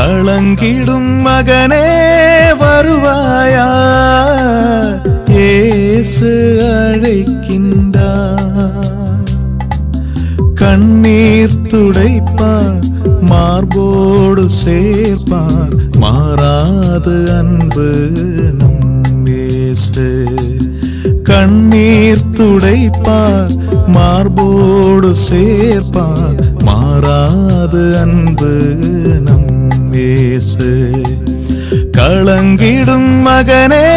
கலங்கிடும் மகனே வருவாயா, இயேசு அழைக்கின்றார். கண்ணீர் துடைப்பார், மார்போடு சேர்ப்பார், மாறாது அன்பு நம் இயேசு. கண்ணீர் துடைப்பார், மார்போடு சேர்ப்பார், மாறாது அன்பு நம் இயேசு. கலங்கிடும் மகனே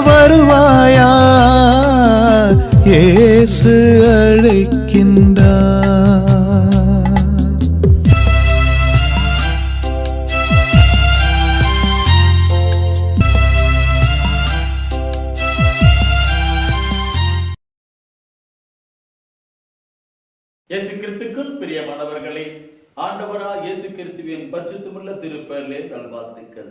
வருவாயா, இயேசு அழைக்கின்றார். இயேசு கிறிஸ்துக்குள் பிரியமானவர்களே, ஆண்டவராய் இயேசு கிறிஸ்துவின் பரிசுத்தமுள்ள திருப்பெயரிலே நல்வாழ்த்துக்கள்.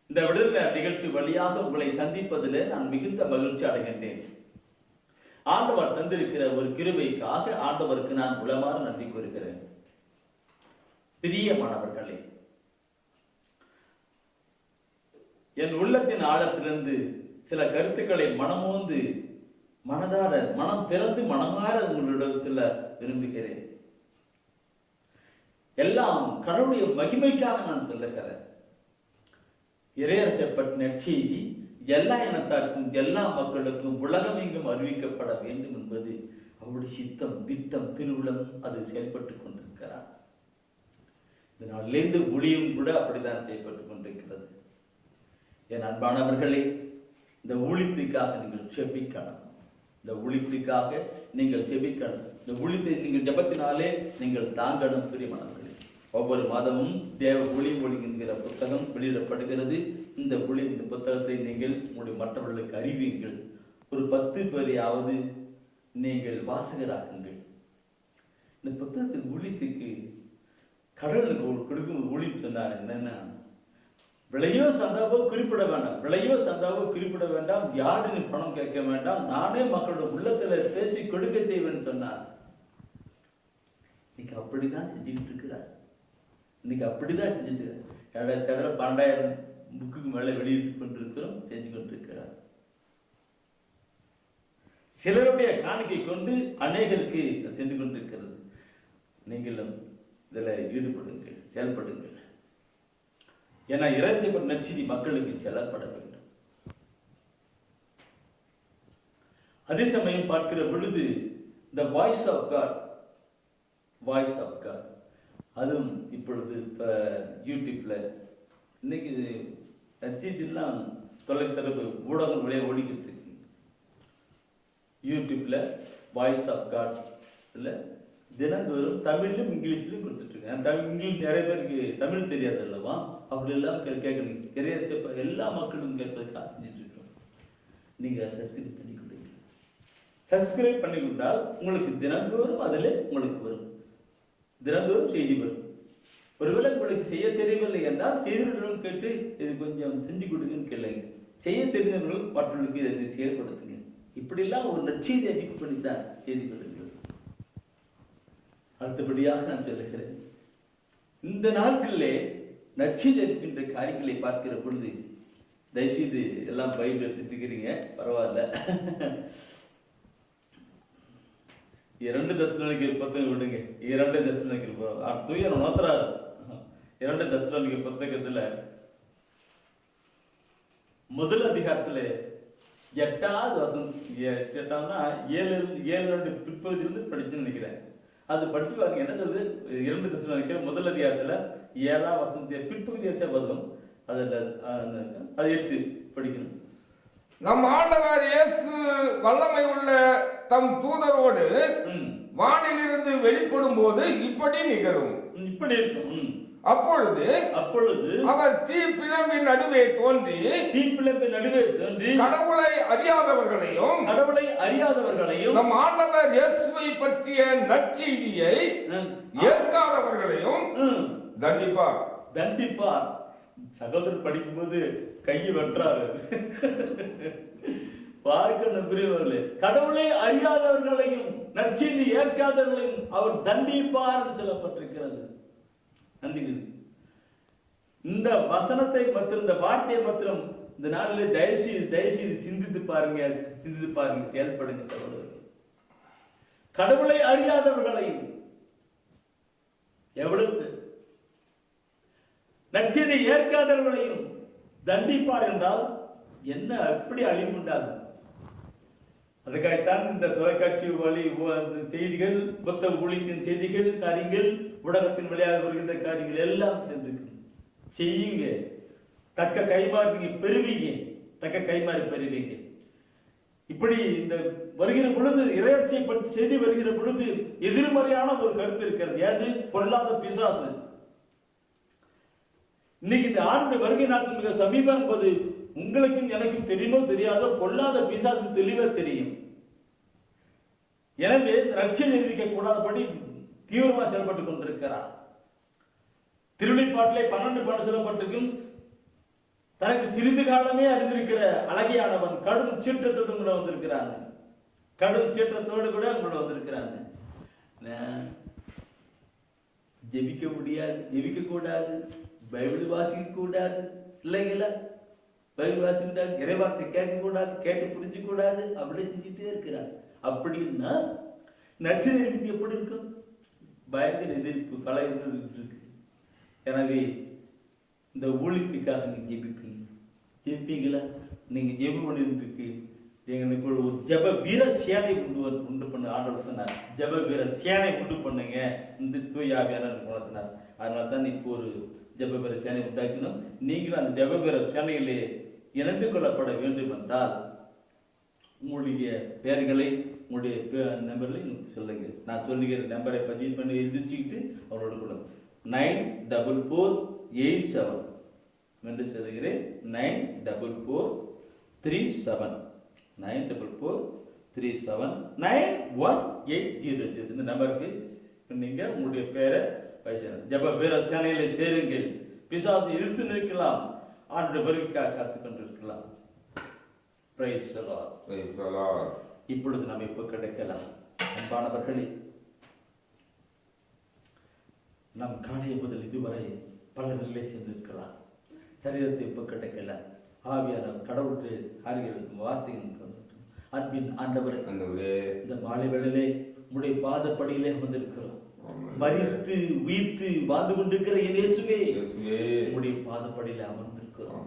இந்த விடுதலை நிகழ்ச்சி வழியாக உங்களை சந்திப்பதில் நான் மிகுந்த மகிழ்ச்சி அடைகின்றேன். ஆண்டவர் தந்திருக்கிற ஒரு கிருபைக்காக ஆண்டவருக்கு நான் உளமாற நன்றி கூறுகிறேன். பிரியமானவர்களே, என் உள்ளத்தின் ஆழத்திலிருந்து சில கருத்துக்களை மனமோந்து மனம் திறந்து மனமாற உங்களிடம் சொல்ல விரும்புகிறேன். எல்லாம் கடவுளுடைய மகிமைக்காக நான் சொல்லுகிறேன். இறையரசப்பட்ட நற்செய்தி எல்லா இனத்தாருக்கும் எல்லா மக்களுக்கும் உலகம் எங்கும் அறிவிக்கப்பட வேண்டும் என்பது அவருடைய சித்தம், திட்டம், திருவுளம். அது செயல்பட்டு கொண்டிருக்கிறார். இதனாலிருந்து ஒளியும் கூட அப்படித்தான் செயல்பட்டு கொண்டிருக்கிறது. என் அன்பானவர்களே, இந்த ஊழியத்துக்காக நீங்கள் செபிக்கணும். இந்த ஊழியத்துக்காக நீங்கள் ஜெபிக்கணும். இந்த ஊழியத்தை நீங்கள் ஜெபத்தினாலே நீங்கள் தாங்கணும். பிரியமானவர்களே, ஒவ்வொரு மாதமும் தேவ ஊழியம் என்கிற புத்தகம் வெளியிடப்படுகிறது. இந்த புத்தகத்தை நீங்கள் உங்களுடைய மற்றவர்களுக்கு அறிவியுங்கள். ஒரு 10 பேரையாவது நீங்கள் வாசகராக்குங்கள். இந்த புத்தகத்தின் ஊழியத்துக்கு கடவுளுக்கு கொடுக்கும் ஊழியம் சொன்னார் என்னன்னா, விலையோ சந்தாவோ குறிப்பிட வேண்டாம், விலையோ சந்தாவோ குறிப்பிட வேண்டாம், யாருன்னு பணம் கேட்க வேண்டாம், நானே மக்களோட உள்ளத்துல பேசி கொடுக்க செய்வேன்னு சொன்னார். இன்னைக்கு அப்படிதான் செஞ்சுக்கிட்டு இருக்கிறார். இன்னைக்கு அப்படிதான் செஞ்சுட்டு 12,000 புக்குக்கு மேல வெளியிட்டு கொண்டிருக்கிறோம், செஞ்சு கொண்டிருக்கிறார். சிலருடைய காணிக்கை கொண்டு அநேகருக்கு சென்று கொண்டிருக்கிறது. நீங்களும் இதுல ஈடுபடுங்கள், செயல்படுங்கள். ஏன்னா இறைச்சிப்பட்ட நற்செய்தி மக்களுக்கு செல்லப்பட வேண்டும். அதே சமயம் பார்க்கிற பொழுது the voice of God, அதுவும் இப்பொழுது யூடியூப்ல இன்னைக்கு நற்செய்தியெல்லாம் தொலைத்தொடர்பு ஊடகம் வழியாக ஓடிக்கிட்டு இருக்கு. யூடியூப்ல வாய்ஸ் ஆஃப் காட் தினந்தோறும் தமிழ்லும் இங்கிலீஷ்லையும் கொடுத்துட்டு இருக்கேன். இங்கிலீஷ் நிறைய பேருக்கு தமிழ் தெரியாது அல்லவா? அப்படி எல்லாம் கேட்கணும். எல்லா மக்களும் கேட்பதற்காக செஞ்சுட்டு இருக்கோம். நீங்க சப்ஸ்கிரைப் பண்ணி கொடுங்க. சப்ஸ்கிரைப் பண்ணி கொடுத்தால் உங்களுக்கு தினந்தோறும் அதுல உங்களுக்கு வரும், தினந்தோறும் செய்தி வரும். ஒருவேளை உங்களுக்கு செய்ய தெரியவில்லை என்றால் செய்திகளிடம் கேட்டு இது கொஞ்சம் செஞ்சு கொடுங்கன்னு கேளுங்க. செய்ய தெரிந்தவர்கள் மற்றவர்களுக்கு இதை செயல்படுத்துங்க. இப்படி எல்லாம் ஒரு நற்செய்தி அறிவிப்பு பண்ணித்தான் செய்தி கொடுங்க. அடுத்தபடியாக நான் சொல்லுகிறேன், இந்த நாட்களிலே நற்செய்தி அறிவிக்கின்ற காரியங்களை பார்க்கிற பொழுது தயவுசெய்து எல்லாம் பைபிள் எடுத்துட்டு இருக்கிறீங்க, பரவாயில்ல. 2 தெசலோனிக்கேயர் புத்தகம் விடுங்க. 2 தெசலோனிக்கேயர் தூயர் உணர்த்துறாரு. 2 தெசலோனிக்கேயர் புத்தகத்துல முதல் அதிகாரத்துல 8வது வசனம், 7 பிற்பகுதியிலிருந்து படிச்சுன்னு நினைக்கிறேன். அது படிச்சு பாருங்க என்ன சொல்லுது. 2 தெசலோனிக்கேயர் முதல் அதிகாரத்துல 7ஆம் வசனத்தை பிற்பகுதி வச்சா வரும். அது 8 படிக்கணும். நம் ஆண்டவர் இயேசு வல்லமை உள்ள தம் தூதரோடு வானிலிருந்து வெளிப்படும் போது இப்படி நிகழும். இப்படி இருக்கும். அப்பொழுது அவர் தீப்பிழம்பின் நடுவே தோன்றி கடவுளை அறியாதவர்களையும் நம் ஆண்டவர் இயேசுவை பற்றிய நற்செய்தியை ஏற்காதவர்களையும் தண்டிப்பார். சகோதரர் படிக்கும்போது கையை வெட்டுறாரு. பார்க்க புரியவில்லை. கடவுளை அறியாதவர்களையும் நற்செய்தி ஏற்காதவர்களையும் அவர் தண்டிப்பார் சொல்லப்பட்டிருக்கிறது. நன்றி. இந்த வசனத்தை மற்றும் இந்த வார்த்தையை மாத்திரம் இந்த நாளிலே தயவுசெய்து சிந்தித்து பாருங்க, செயல்படுங்க சகோதரர்கள். கடவுளை அறியாதவர்களை எவ்வளவு நற்செய்தியை ஏற்காதவர்களையும் தண்டிப்பார் என்றால் என்ன எப்படி அழிவு உண்டாகும்? அதுக்காகத்தான் இந்த தொலைக்காட்சி வழி செய்திகள், புத்தக ஊழியத்தின் செய்திகள், காரியங்கள், ஊடகத்தின் வழியாக வருகின்ற காரியங்கள் எல்லாம் சென்றிருக்கு. செய்யுங்க, தக்க கைமாறி பெறுவீங்க, பெறுவீங்க. இப்படி இந்த வருகிற பொழுது இறையர்ச்சியை பற்றி செய்தி வருகிற பொழுது எதிர்மறையான ஒரு கருத்து இருக்கிறது. அது பொல்லாத பிசாசு. இன்னைக்கு இந்த ஆண்டு வருகை நாட்கள் மிக சமீபம் என்பது உங்களுக்கும் எனக்கும் தெரியுமோ தெரியாதோ பொல்லாத பிசாசு தெளிவா தெரியும். எனவே ரட்சியம் நிரூபிக்க கூடாதபடி தீவிரமாக செயல்பட்டுக் கொண்டிருக்கிறார். திருவிழிப்பாட்டிலே 12 பாட்டு சொல்லப்பட்டிருக்கும். தனக்கு சிறிது காலமே அறிந்திருக்கிற அழகியானவன் கடும் சீற்றத்தோடு கூட வந்திருக்கிறாங்க. ஜெபிக்க முடியாது, ஜெபிக்க கூடாது, பைபிள் வாசிக்க கூடாது இல்லைங்களா? பைபிள் வாசிக்க கூடாது, இறைவார்த்தை கேட்க கூடாது, கேட்டு புரிஞ்சு கூடாது, அப்படி செஞ்சுட்டே இருக்கிறார். அப்படின்னா நற்செய்தி எப்படி இருக்கும்? பயங்கர எதிர்ப்பு, பல எதிர்ப்பு இருக்கு. எனவே இந்த ஊழியத்துக்காக நீங்க ஜெபிப்பீங்களா? நீங்க ஜெபம் பண்ணிருக்கு எங்களுக்கு ஒரு ஜெப வீர சேனை உண்டு பண்ண ஆண்டவர் சொன்னார். ஜெப வீர சேனை உண்டு பண்ணுங்க இந்த தூய ஆவியானவர் குணத்தினார். அதனால தான் இப்போ ஒரு ஜெப வீர சேனை உண்டாக்கணும். நீங்களும் அந்த ஜெப வீர சேனையிலே இணைந்து கொள்ளப்பட வேண்டும் என்றால் உங்களுடைய பெயர்களை, உங்களுடைய நம்பர்களை சொல்லுங்க. நான் சொல்லுகிற நம்பரை பதிவு பண்ணி எழுதிச்சுக்கிட்டு அவரோட கூட 94487 என்று சொல்லுகிறேன். 94437 944379180 இந்த நம்பருக்கு நீங்க உங்களுடைய பேரை ஜெப வீர சேனையில சேருங்கள். பிசாசு எதிர்த்து நிற்கலாம், ஆண்டுடைய வருகைக்காக காத்துக் கொண்டிருக்கலாம். Praise the Lord. இப்பொழுது நம்ம இப்ப கிடைக்கலாம். அன்பானவர்களே, நம் காலை முதல் இதுவரை பல நிலை சென்றிருக்கலாம். சரீரத்தை இப்ப கிடைக்கல, ஆவியான கடவுளுடைய காரியங்கள் வார்த்தையின் அன்பின் ஆண்டவரே, இந்த மாலை வேளையிலே உம்முடைய பாதப்படியிலே அமர்ந்திருக்கிறோம். மரித்து உயிர்த்து வாழ்ந்து கொண்டிருக்கிற என் இயேசுவே, உம்முடைய பாதப்படியிலே அமர்ந்திருக்கிறோம்.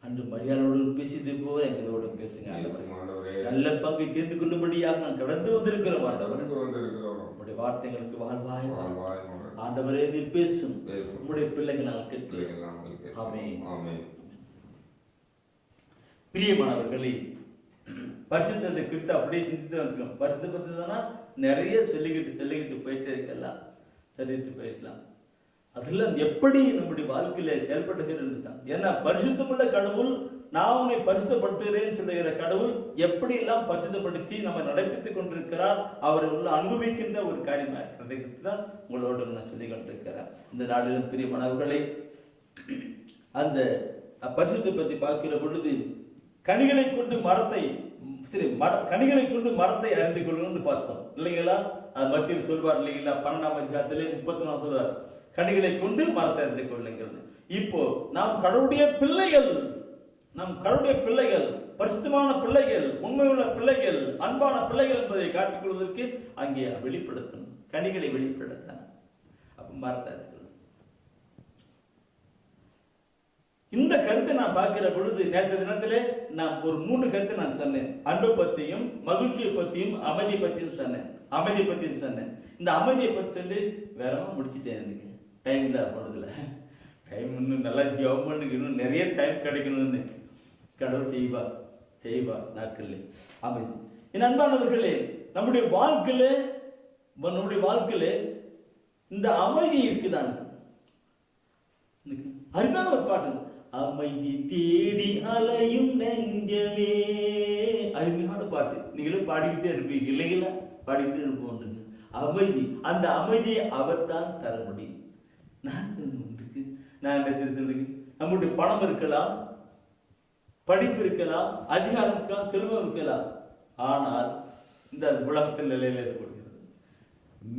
அன்று மரியாதையோடு பேசியது போல எங்களோடு பேசுங்க. நல்ல பங்கை தேர்ந்து கொள்ளும்படியாக நான் கடந்து வந்திருக்கிறோம். உங்களுடைய வார்த்தைகளுக்கு வாழ்வாய் ஆண்டவரே, நீர் பேசும். உங்களுடைய பிள்ளைகள் நான் கேட்கிறேன். ஆமென். பிரியமானவர்களே, பரிசுத்தத்தை குறித்து அப்படியே சிந்தித்து இருக்கணும். பரிசுத்த பரிசுத்தம்னா நிறைய சொல்லிக்கிட்டு போயிட்டே இருக்கலாம், சொல்லிட்டு போயிடலாம். அதெல்லாம் எப்படி நம்முடைய வாழ்க்கையில செயல்படுகிறது தான். ஏன்னா பரிசுத்தமுள்ள கடவுள், நான் உன்னை பரிசுத்தப்படுத்துகிறேன் சொல்லுகிற கடவுள் எப்படி எல்லாம் பரிசுத்தப்படுத்தி நம்ம நடப்பித்துக் கொண்டிருக்கிறார், அவர் உள்ள அனுபவிக்கின்ற ஒரு காரியமா இருக்கிறதை தான் உங்களோடு நான் சொல்லிக் கொண்டிருக்கிறேன். இந்த நாளிலும் பிரியமானவர்களை, அந்த பரிசுத்தை பற்றி பார்க்கிற பொழுது கனிகளை கொண்டு மரத்தை அறிந்து கொள்ளுன்னு பார்த்தோம் இல்லைங்களா? அது மத்தியில் சொல்வார் இல்லைங்களா? 12ஆம் அதிகாரத்திலே 34 சொல்வார், கனிகளை கொண்டு மரத்தை அறிந்து கொள்ளுங்கிறது. இப்போ நாம் கடவுளுடைய பிள்ளைகள், பரிசுத்தமான பிள்ளைகள், உண்மையுள்ள பிள்ளைகள், அன்பான பிள்ளைகள் என்பதை காட்டிக் கொள்வதற்கு அங்கே வெளிப்படுத்தணும், கனிகளை வெளிப்படுத்தணும். அப்ப மரத்தை இந்த கருத்தை நான் பார்க்கிற பொழுது நேற்று தினத்திலே நான் ஒரு 3 கருத்தை நான் சொன்னேன். அன்பை பத்தியும், மகிழ்ச்சியை பத்தியும், அமைதியை பத்தியும் சொன்னேன். இந்த அமைதியை பற்றி சொல்லி வேறமா முடிச்சுட்டேன். எனக்கு டைம் இல்லை, பொழுதுல டைம் இன்னும் நல்லா ஜாப் பண்ணுங்க, இன்னும் நிறைய டைம் கிடைக்கணும்னு கடவுள் செய்வா நாட்கள்ல அமைதி. என் அன்பானவர்களே, நம்முடைய வாழ்க்கையில இந்த அமைதி இருக்குதான். அருமையான ஒரு பாட்டு, அமைதி தேடி அலையும் நெஞ்சமே, அருமையான பாட்டு. நீங்களும் பாடிக்கிட்டே இருப்பீங்க இல்லைங்களா? பாடிக்கிட்டே இருப்போம். அமைதி, அந்த அமைதியை அவர் தான் தர முடியும். நம்முடைய பணம் இருக்கலாம், படிப்பு இருக்கலாம், அதிகாரம் இருக்கலாம், செல்வம் இருக்கலாம், ஆனால் இந்த உலகத்தில் நிலையில ஏற்படுகிறது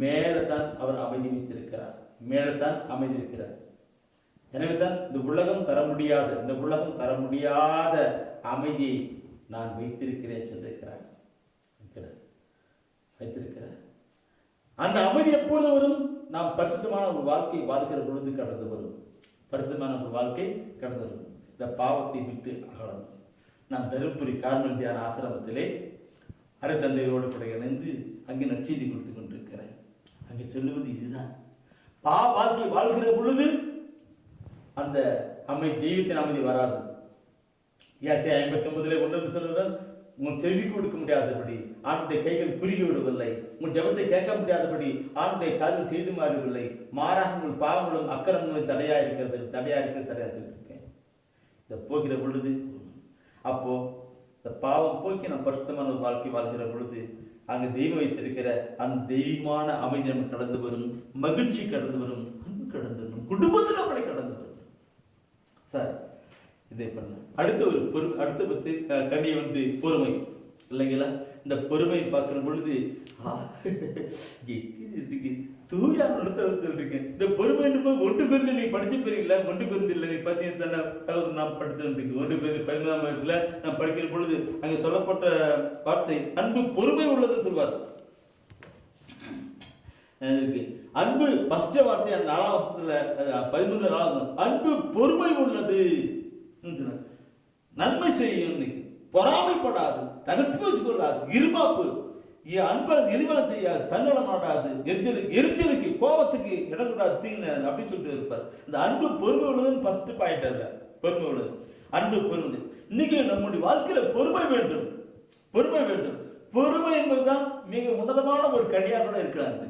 மேலதான் அவர் அமைதி வைத்திருக்கிறார், மேலதான் அமைதி இருக்கிறார். எனவேதான் இந்த உலகம் தர முடியாத அமைதியை நான் வைத்திருக்கிறேன் சொல்லியிருக்கிறார். வைத்திருக்கிறார். அந்த அமைதி எப்பொழுது வரும்? நாம் பரிசுத்தமான ஒரு வாழ்க்கை வாழ்கிற பொழுது கடந்து வரும். பரிசுத்தமான ஒரு வாழ்க்கை கடந்து வரும். இந்த பாவத்தை விட்டு அகலம். நான் தருமபுரி கார்மல் தியான ஆசிரமத்திலே அரைத்தந்தையோடு கூட இணைந்து அங்கே நற்செய்தி கொடுத்து கொண்டிருக்கிறேன். அங்கே சொல்லுவது இதுதான், வாழ்க்கை வாழ்கிற பொழுது அந்த தெய்வத்தின் அமைதி வராது. ஏசாயா 59 ஒன்று சொல்லுங்கள், உங்கள் செவி கொடுக்க முடியாதபடி ஆண்டுடைய கைகள் குறுகி விடவில்லை, உங்கள் ஜபத்தை கேட்க முடியாதபடி ஆண்டுடைய காதில் செய்து மாறவில்லை, மாறாக உங்கள் பாவங்களும் அக்கிரமங்களும் தடையா சொல்லியிருக்கேன். இதை போகிற பொழுது அப்போ இந்த பாவம் போக்கி நம்ம பரிசுத்தமான ஒரு வாழ்க்கை வாழ்கிற பொழுது அங்கு தெய்வம் வைத்திருக்கிற அந்த தெய்வீகமான அமைதி நமக்கு கடந்து வரும், மகிழ்ச்சி கடந்து வரும், அன்பு கடந்து வரும், குடும்பத்தில் நம்மளை கடந்து வரும். சார் இதை பண்ண அடுத்த பத்து கனி பொறுமை இல்லைங்களா? இந்த பொறுமை பார்க்கிற பொழுது தூயா இருக்கு. இந்த பொறுமை ஒன்று பேருந்து நீ படிச்சு போறீங்களா? ஒன்று பேருந்து இல்லை, நீ பார்த்தீங்கன்னா நான் படித்து 1 பேருந்து 15ஆம் நான் படிக்கிற பொழுது அங்கே சொல்லப்பட்ட வார்த்தை அன்பு பொறுமை உள்ளது சொல்வார். அன்பு ஃபர்ஸ்ட் வார்த்தை அந்த 4ஆம் வசனத்துல 13 அன்பு பொறுமை உள்ளது, நன்மை செய்யும், பொறாமைப்படாது, தகர்த்து வச்சுக்கொள்ளாது, இருமாப்பு, அன்பை இழிவலை செய்யாது, தன்னலம் ஆடாது, எரிச்சலுக்கு கோபத்துக்கு இடம் கூடாது, தீங்கு அப்படின்னு சொல்லிட்டு இருப்பார். இந்த அன்பு பொறுமை உள்ளதுன்னு ஃபர்ஸ்ட் பாயிண்ட். அதுல பொறுமை உள்ளது, அன்பு பொறுமை. இன்னைக்கு நம்முடைய வாழ்க்கையில பொறுமை வேண்டும். பொறுமை என்பதுதான் மிக உன்னதமான ஒரு கனியாக கூட இருக்கிறாங்க.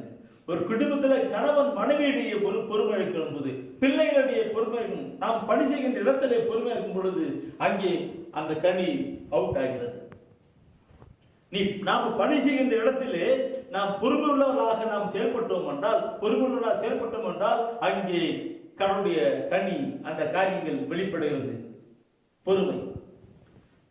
ஒரு குடும்பத்தில் கணவன் மனைவியுடைய பொறுமை இருக்கும் போது, பிள்ளைகளுடைய பொறுமை இருக்கும், நாம் பணி செய்கின்ற இடத்திலே பொறுமை இருக்கும் பொழுது அங்கே அந்த கனி அவுட் ஆகிறது. நாம் பணி செய்கின்ற இடத்திலே நாம் பொறுமை உள்ளவர்களாக நாம் செயல்பட்டோம் என்றால் அங்கே கடவுளுடைய கனி அந்த காரியங்கள் வெளிப்படுகிறது. பொறுமை.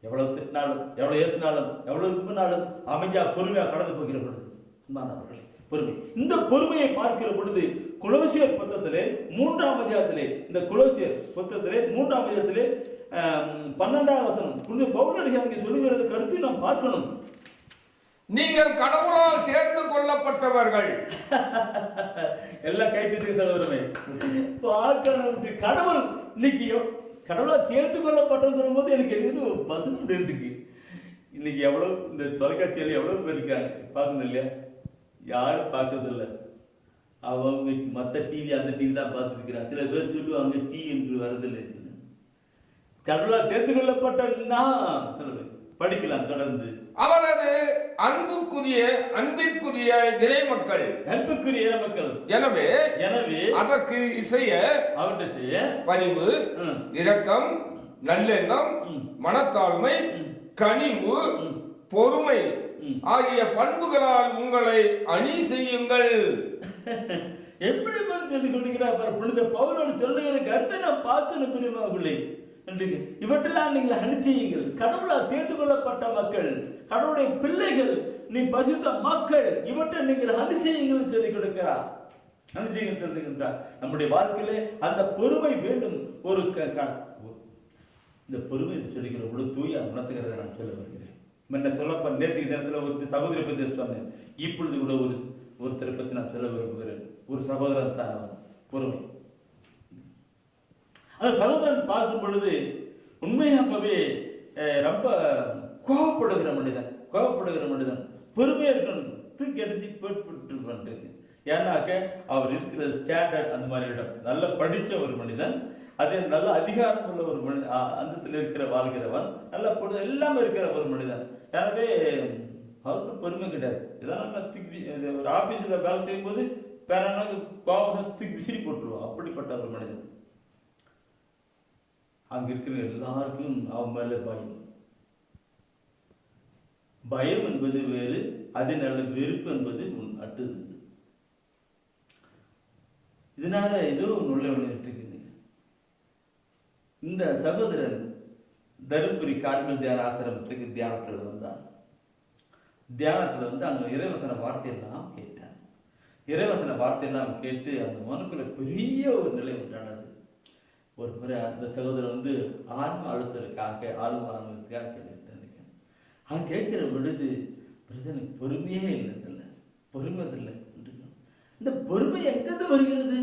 எவ்வளவு திட்டினாலும், எவ்வளவு ஏசினாலும், எவ்வளவு துப்பினாலும் அமைதியா பொறுமையா கடந்து போகிற பொழுது அன்பானவர்களே, பொறுமை. இந்த பொறுமையை பார்க்கிற பொழுது கொலோசியர் புத்தகத்திலே 3ஆம் அதிகாரத்திலே 12ஆம் வசனம் புனித பவுல் அங்கே சொல்லுகிறது கருத்து நாம் பார்க்கணும். நீங்கள் கடவுளால் தேர்ந்து கொள்ளப்பட்டவர்கள். எல்லாம் கைத்திட்டு சகோதரமே பார்க்கணும். கடவுள் இன்னைக்கு கடவுளால் தேர்ந்து கொள்ளப்பட்டோம் போது எனக்கு எதுவும் வசனம் இருக்கு. இன்னைக்கு எவ்வளவு இந்த தொலைக்காட்சியில் எவ்வளவு பேர் இருக்காங்க பார்க்கணும் இல்லையா? யாரும் பார்க்கறது இல்லை. அவங்க மற்ற டிவி அந்த டிவி தான் பார்த்துருக்கிறாங்க. சில பேர் சொல்லுவாங்க டிவி என்று வரதில்லை. கடவுளால் தேர்ந்து கொள்ளப்பட்டா சொல்லுங்க, படிக்கலாம் தொடர்ந்து. அவரது அன்பிற்குரிய இறை மக்கள். எனவே அதற்கு இசைய பரிவு, இரக்கம், நல்லெண்ணம், மனத்தாழ்மை, கனிவு, பொறுமை ஆகிய பண்புகளால் உங்களை அணி செய்யுங்கள். எப்படி சொல்லிக் கொண்டிருக்கிறார் புனித பவுல் சொல்லுகிற கருத்தை நான் பார்க்கணும் பிரியமானவர்களே. இவற்றெல்லாம் நீங்கள் அணிச்செய்யுங்கள். கடவுளால் தேர்ந்து கொள்ளப்பட்ட மக்கள், கடவுளுடைய பிள்ளைகள், நீ பரிசுத்த மக்கள், இவற்றை நீங்கள் அணிச்செய்யுங்கள் சொல்லிக் கொடுக்கிறார். அணிச்செய்யுங்கள் சொல்லுகின்றார். நம்முடைய வாழ்க்கையிலே அந்த பொறுமை வேண்டும். இந்த பொறுமை சொல்லுகிற ஒரு தூய உணர்த்துகிறத நான் சொல்ல வருகிறேன். நேற்று தினத்தில் ஒரு சகோதரி பற்றி சொன்னேன். இப்பொழுது கூட ஒருத்தரை பற்றி நான் சொல்ல விரும்புகிறேன். ஒரு சகோதரன் தான் பொறுமை. அந்த சகோதரன் பார்க்கும் பொழுது உண்மையாகவே ரொம்ப கோபப்படுகிற மனிதன், பொறுமையா இருக்கணும், தூக்கி அடிச்சு போட்டு. ஏன்னாக்க அவர் இருக்கிற ஸ்டாண்டர்ட் அந்த மாதிரி இடம், நல்ல படித்த ஒரு மனிதன், அதே நல்ல அதிகாரம் உள்ள ஒரு மனிதன், அந்தஸ்தில் வாழ்கிறவன், நல்ல எல்லாமே இருக்கிற ஒரு மனிதன். எனவே அவருக்கு பொறுமை கிடையாது. இதெல்லாம் ஒரு ஆபீஸ்ல வேலை செய்யும் போது கோபம் தூக்கி விசிறி போட்டுருவோம். அப்படிப்பட்ட ஒரு மனிதன். அங்க இருக்கிற எல்லாருக்கும் அவன் மேல பயம் என்பது வேறு, அதே நல்ல வெறுப்பு என்பது அடுத்தது. இதனால ஏதோ ஒன்று இந்த சகோதரன் தருமபுரி கார்மல் தியான ஆசிரமத்துக்கு தியானத்துல வந்தான். தியானத்துல அங்க இறைவசன வார்த்தையெல்லாம் கேட்டான். இறைவசன வார்த்தையெல்லாம் கேட்டு அந்த மனுக்குள்ள பெரிய ஒரு நிலை உண்டானது. ஒரு முறை அந்த சகோதரர் வந்து ஆன்ம ஆலோசனைக்காக கேட்கிற பொழுது பிரதனுக்கு பொறுமையே இல்லை, பொறுமை இல்லை. இந்த பொறுமை எங்கிருந்து வருகிறது?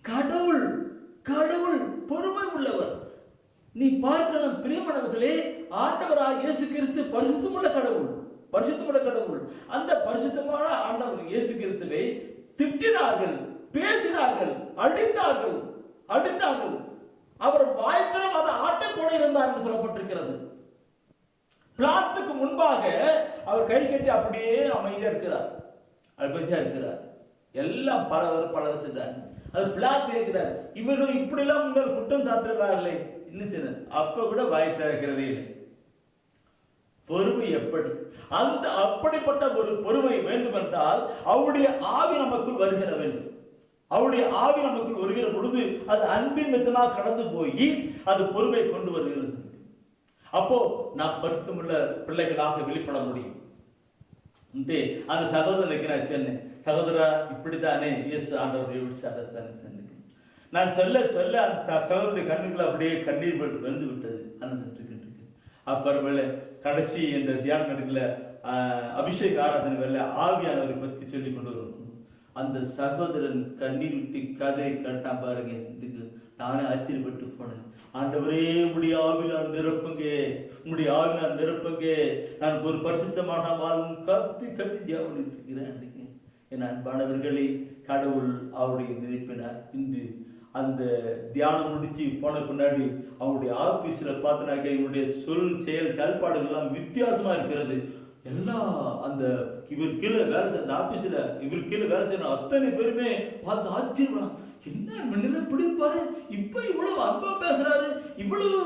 கடவுள் கடவுள் பொறுமை உள்ளவர். நீ பார்க்கலாம் பிரியமானவர்களே, ஆண்டவராக இயேசு கிறிஸ்து பரிசுத்தமுள்ள கடவுள், பரிசுத்தமுள்ள கடவுள். அந்த பரிசுத்தமான ஆண்டவர் இயேசு கிறிஸ்துவை திட்டினார்கள், பேசினார்கள், அடித்தார்கள். அவர் வாய்த்திரம் அதை ஆட்டை போல இருந்தார் என்று சொல்லப்பட்டிருக்கிறது. பிளாத்துக்கு முன்பாக அவர் கை கட்டி அப்படியே அமைதியா இருக்கிறார். எல்லாம் பல வச்சுட்டாங்க. அது பிளாத் கேட்கிறார், இவர்கள் இப்படி எல்லாம் உங்கள் குற்றம் சாட்டுகிறார்களே இன்னும் அப்ப கூட வாய் திறக்கிறதே இல்லை. பொறுமை எப்படி? அந்த அப்படிப்பட்ட ஒரு பொறுமை வேண்டும் என்றால் அவருடைய ஆவி நமக்குள் வருகிற வேண்டும். அவருடைய ஆவி நமக்குள் வருகிற பொழுது அது அன்பின் மெத்தமாக கடந்து போய் அது பொறுமை கொண்டு வருகிறது. அப்போ நாம் பரிசுத்தமுள்ள பிள்ளைகளாக வெளிப்பட முடியும். அந்த சகோதரனுக்கு நான் சொன்னேன், சகோதரா இப்படித்தானே இயேசு ஆண்டவருடைய நான் சொல்ல சொல்ல அந்த சகோதரனுடைய கண்ணுக்குள்ள அப்படியே கண்ணீர் வந்து விட்டது. அப்புறமேல கடைசி இந்த தியான கணக்குல அபிஷேக ஆராதனை வேலை ஆவியானவரை பற்றி சொல்லிக் கொண்டு வரும். அந்த சகோதரன் கண்ணீர் விட்டு கதை கேட்டான் பாருங்க. இதுக்கு நானே ஆச்சரியப்பட்டு போனேன். ஆண்டவரே உடைய ஆவினால் நிரப்புங்க, உடைய ஆவினால் நிரப்புங்க, நான் ஒரு பரிசுத்தமான வாழ்வும் கத்தி ஜெபம் இருக்கிறேன். என் அன்பானவர்களே, கடவுள் அவருடைய நினைப்பினார். இன்று அந்த தியானம் முடிச்சு போன பின்னாடி அவருடைய ஆபீஸ்ல பார்த்தினாக்க இவருடைய சொல் செயல் செயல்பாடுகள் எல்லாம் வித்தியாசமா இருக்கிறது. எல்லாம் அந்த இவர் கீழே வேலை செய்ய ஆபீஸ்ல இவர் கீழே வேலை செய்யணும் அத்தனை பேருமே பார்த்து ஆச்சரியம், என்ன முன்னில இப்படி இருப்பாரு, இப்ப இவ்வளவு அன்பா பேசுறாரு, இவ்வளவு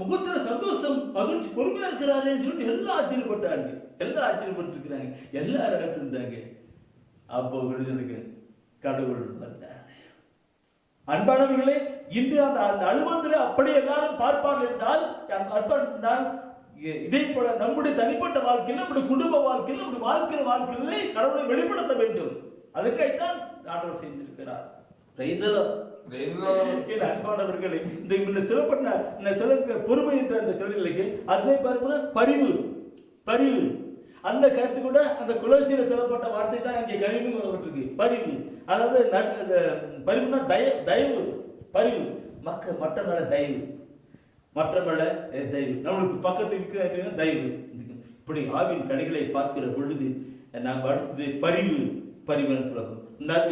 முகத்துல சந்தோஷம் மகிழ்ச்சி பொறுமையா இருக்கிறாருன்னு சொல்லிட்டு எல்லாம் ஆச்சரியப்பட்டாங்க, எல்லாம் ஆச்சரியப்பட்டு இருக்கிறாங்க, எல்லாரும் இருந்தாங்க. அப்போ விடுதலுக்கு கடவுள் வந்தார். அன்பானவர்களே, இன்று அந்த அனுபவத்தில் அப்படி எல்லாரும் பார்ப்பார்கள் என்றால் இதே போல நம்முடைய தனிப்பட்ட வாழ்க்கையில், நம்முடைய குடும்ப வாழ்க்கையில், நம்முடைய வாழ்க்கையிலே கடவுளை வெளிப்படுத்த வேண்டும். அதுக்காகத்தான் ஆண்டவர் செய்திருக்கிறார். அன்பானவர்களே, இந்த சிறப்பட்ட பொறுமை என்ற அந்த கருவிலைக்கு அதே பாருங்க பரிவு அந்த கருத்து கூட அந்த குலோசியில சொல்லப்பட்ட வார்த்தை தான் இங்கே கழிவு சொல்லப்பட்டிருக்கு. பரிவு, அதாவது பரிவுனா தயவு, பரிவு மற்ற மேல தயவு, மற்ற மேல தயவு, நம்மளுக்கு பக்கத்துக்கு தயவு. இப்படி ஆவின் கனிகளை பார்க்கிற பொழுது நாம் அடுத்தது பரிவுன்னு சொல்லப்படும்.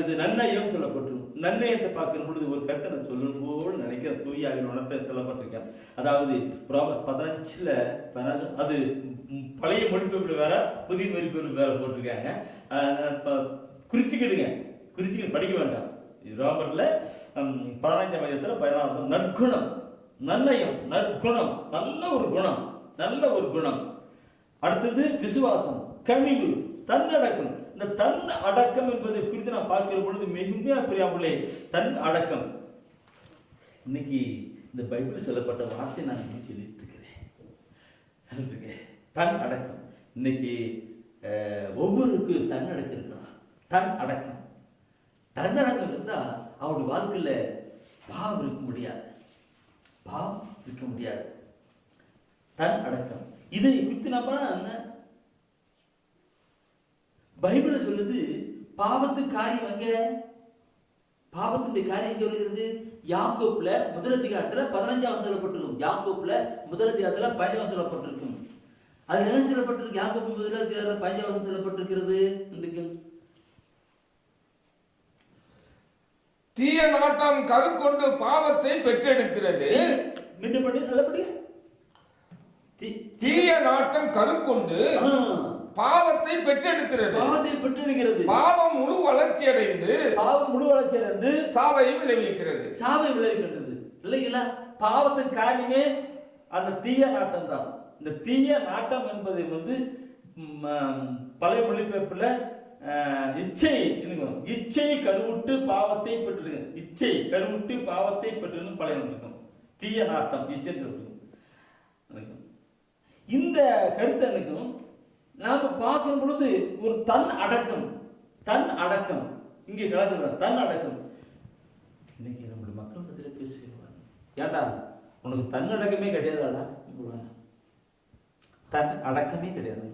இது நன்னயம் சொல்லப்பட்டிருக்கும். நன்னயத்தை பார்க்கிற பொழுது ஒரு கருத்தை சொல்லும் போது நினைக்கிற தூயாவின் உணர்த்தை சொல்லப்பட்டிருக்கேன். அதாவது ரோமர் 15 அது பழைய மொழிபெயர்ப்பு வேற, புதிய மொழிபெயர்ப்பு வேற போட்டிருக்காங்க. குறிச்சுக்கிடுங்க, படிக்க வேண்டாம். ரோமர்ல 15ஆம் அதிகாரத்துல 14 நற்குணம், நன்னயம், நற்குணம், நல்ல ஒரு குணம். அடுத்தது விசுவாசம், கனிவு, தன்னடக்கம். இந்த தன் அடக்கம் என்பதை குறித்து நான் பார்க்கிற பொழுது மிகுமையா பிரியாமலே தன் அடக்கம். இன்னைக்கு இந்த பைபிள் சொல்லப்பட்ட வார்த்தை நான் சொல்லிட்டு இருக்கிறேன். தன் அடக்கம். இன்னைக்கு ஒவ்வொருக்கு தன்னடக்கம் இருக்கலாம். தன்னடக்கம் இருந்தா அவருடைய வாழ்க்கையில பாவம் இருக்க முடியாது. தன் அடக்கம். இதை குறித்து நம்ம பைபிள் சொல்லுது, பாவத்துடைய காரியம் எங்க வருகிறது? யாக்கோப்ல முதல் அதிகாரத்துல 15ஆம் சொல்லப்பட்டிருக்கும். யாக்கோப்ல முதல் அதிகாரத்துல 15ஆம் சொல்லப்பட்டிருக்கும். அது என்ன சொல்லப்பட்டிருக்கு? யாக்கோப்பு முதல் அதிகாரத்துல 15ஆம் சொல்லப்பட்டிருக்கிறது. தீய நாட்டம் கருக்கொண்டு பாவத்தை பெற்றெடுக்கிறது. மீண்டும் பண்ணி நல்லபடியா. தீய நாட்டம் கருக்கொண்டு பாவத்தை பெற்றெடுக்கிறது. பாவம் முழு வளர்ச்சி அடைந்து சாவை விளைவிக்கிறது. இல்லைங்களா? பாவத்தின் காரியமே அந்த தீய நாட்டம் தான். இந்த தீய நாட்டம் என்பது பழைய மொழிபெயர்ப்புல இச்சை கருவுட்டு பாவத்தை பெற்று, இச்சை கருவுட்டு பாவத்தை பெற்று பழைய இருக்கும். தீய நாட்டம் இச்சை. இந்த கருத்தனுக்கும் நாம பார்க்கும் பொழுது ஒரு தன் அடக்கம், தன் அடக்கம் இங்கே கலந்துக்கிறார். தன் அடக்கம் இன்னைக்கு நம்முடைய மக்கள் பத்தியில பேசுகிறாங்க. ஏண்டா உனக்கு தன் அடக்கமே கிடையாதாடா? தன் அடக்கமே கிடையாது.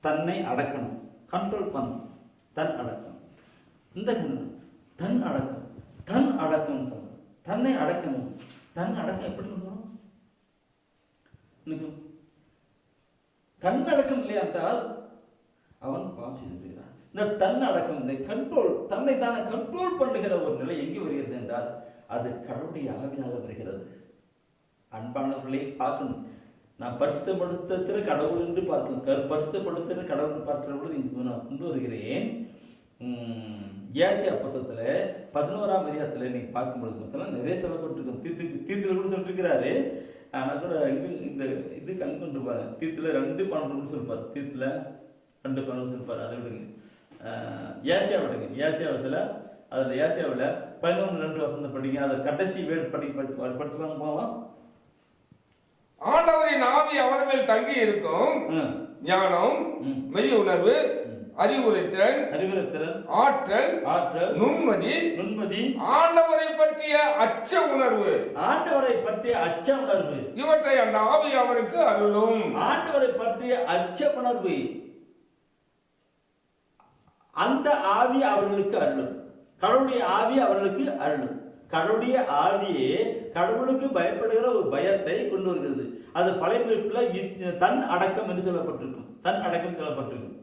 தன்னை அடக்கணும், கண்ட்ரோல் பண்ணணும். தன் அடக்கம், இந்த தன் அடக்கம், தன் அடக்கம், தன்னை அடக்கணும். தன் அடக்கம் எப்படி பண்ணுவோம்? தன் அடக்கம் இல்லையா என்றால் அவன் பாவம் செய்திருக்கிறான். இந்த தன் அடக்கம், இந்த கண்ட்ரோல், தன்னை தானே கண்ட்ரோல் பண்ணுகிற ஒரு நிலை எங்கே வருகிறது என்றால் அது கடவுளுடைய ஆவியாக வருகிறது. அன்பானவர்களை பார்க்கணும். நான் பரிசுத்தப்படுத்துகிற கடவுள் என்று பார்க்கணும். பரிசுத்தப்படுத்துகிற கடவுள் பார்க்கிற பொழுது நான் கொண்டு வருகிறேன். ஏசியா புத்தகத்துல 11ஆம் அதிகாரத்துல நீங்க பார்க்கும்பொழுது பார்த்தா நிறைய சொல்லப்பட்டிருக்கும். தீர்த்துல கூட சொல்லிருக்கிறாரு. ஆனால் கூட இந்த இது கண் கொண்டு பாருங்க. தீர்த்துல 2:12 சொல்லிப்பாரு. தீர்த்துல 2:12 சொல்லிப்பாரு. அதை விடுங்க. ஏசியா விடுங்க. ஏசியாவத்துல அதுல ஏசியாவில் 11:2 படிங்க. அதை கடைசி வேடு படிச்சுவாங்க போகலாம். ஆண்டவரின் ஆவி அவர் மேல் தங்கி இருக்கும். ஞானம், மெய் உணர்வு, அறிவுரைத்தல், ஆற்றல், நுண்மதி, ஆண்டவரை பற்றிய அச்ச உணர்வு, இவற்றை அந்த ஆவி அவருக்கு அருளும். ஆண்டவரை பற்றிய அச்ச உணர்வு அந்த ஆவி அவர்களுக்கு அருளும். கடவுளுடைய ஆவி அவர்களுக்கு அருளும். கடவுளுடைய ஆவியே கடவுளுக்கு பயப்படுகிற ஒரு பயத்தை கொண்டு வருகிறது. அது பழைய குறிப்பில் தன் அடக்கம் என்று சொல்லப்பட்டிருக்கும். தன் அடக்கம் சொல்லப்பட்டிருக்கும்.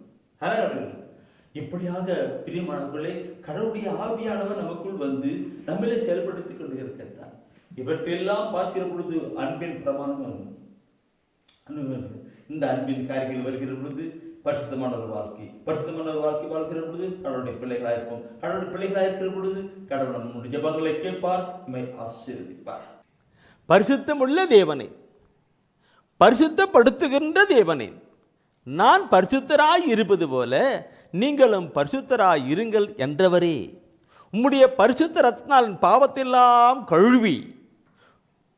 இப்படியாக பிரியமானவர்களே, கடவுளுடைய ஆவியானவர் நமக்குள் வந்து நம்மளே செயல்படுத்திக் கொண்டு இருக்கிறார். இவற்றெல்லாம் பார்க்கிற பொழுது அன்பின் பிரமாணம், இந்த அன்பின் காரியங்கள் வருகிற பொழுது பரிசுத்தமான ஒரு வாழ்க்கை, பரிசுத்தமான ஒரு வாழ்க்கை வாழ்கிற பொழுது கடவுளுடைய பிள்ளைகளாக இருப்போம். கடவுளுடைய பிள்ளைகளாக இருக்கிற பொழுது கடவுள் நம்முடைய ஜெபங்களை கேட்பார், நம்மை ஆசீர்வதிப்பார். பரிசுத்தமுள்ள தேவனே, பரிசுத்தப்படுத்துகின்ற தேவனே, நான் பரிசுத்தராய் இருப்பது போல நீங்களும் பரிசுத்தராய் இருங்கள் என்றவரே, உம்முடைய பரிசுத்த ரத்னால் பாவத்தெல்லாம் கழுவி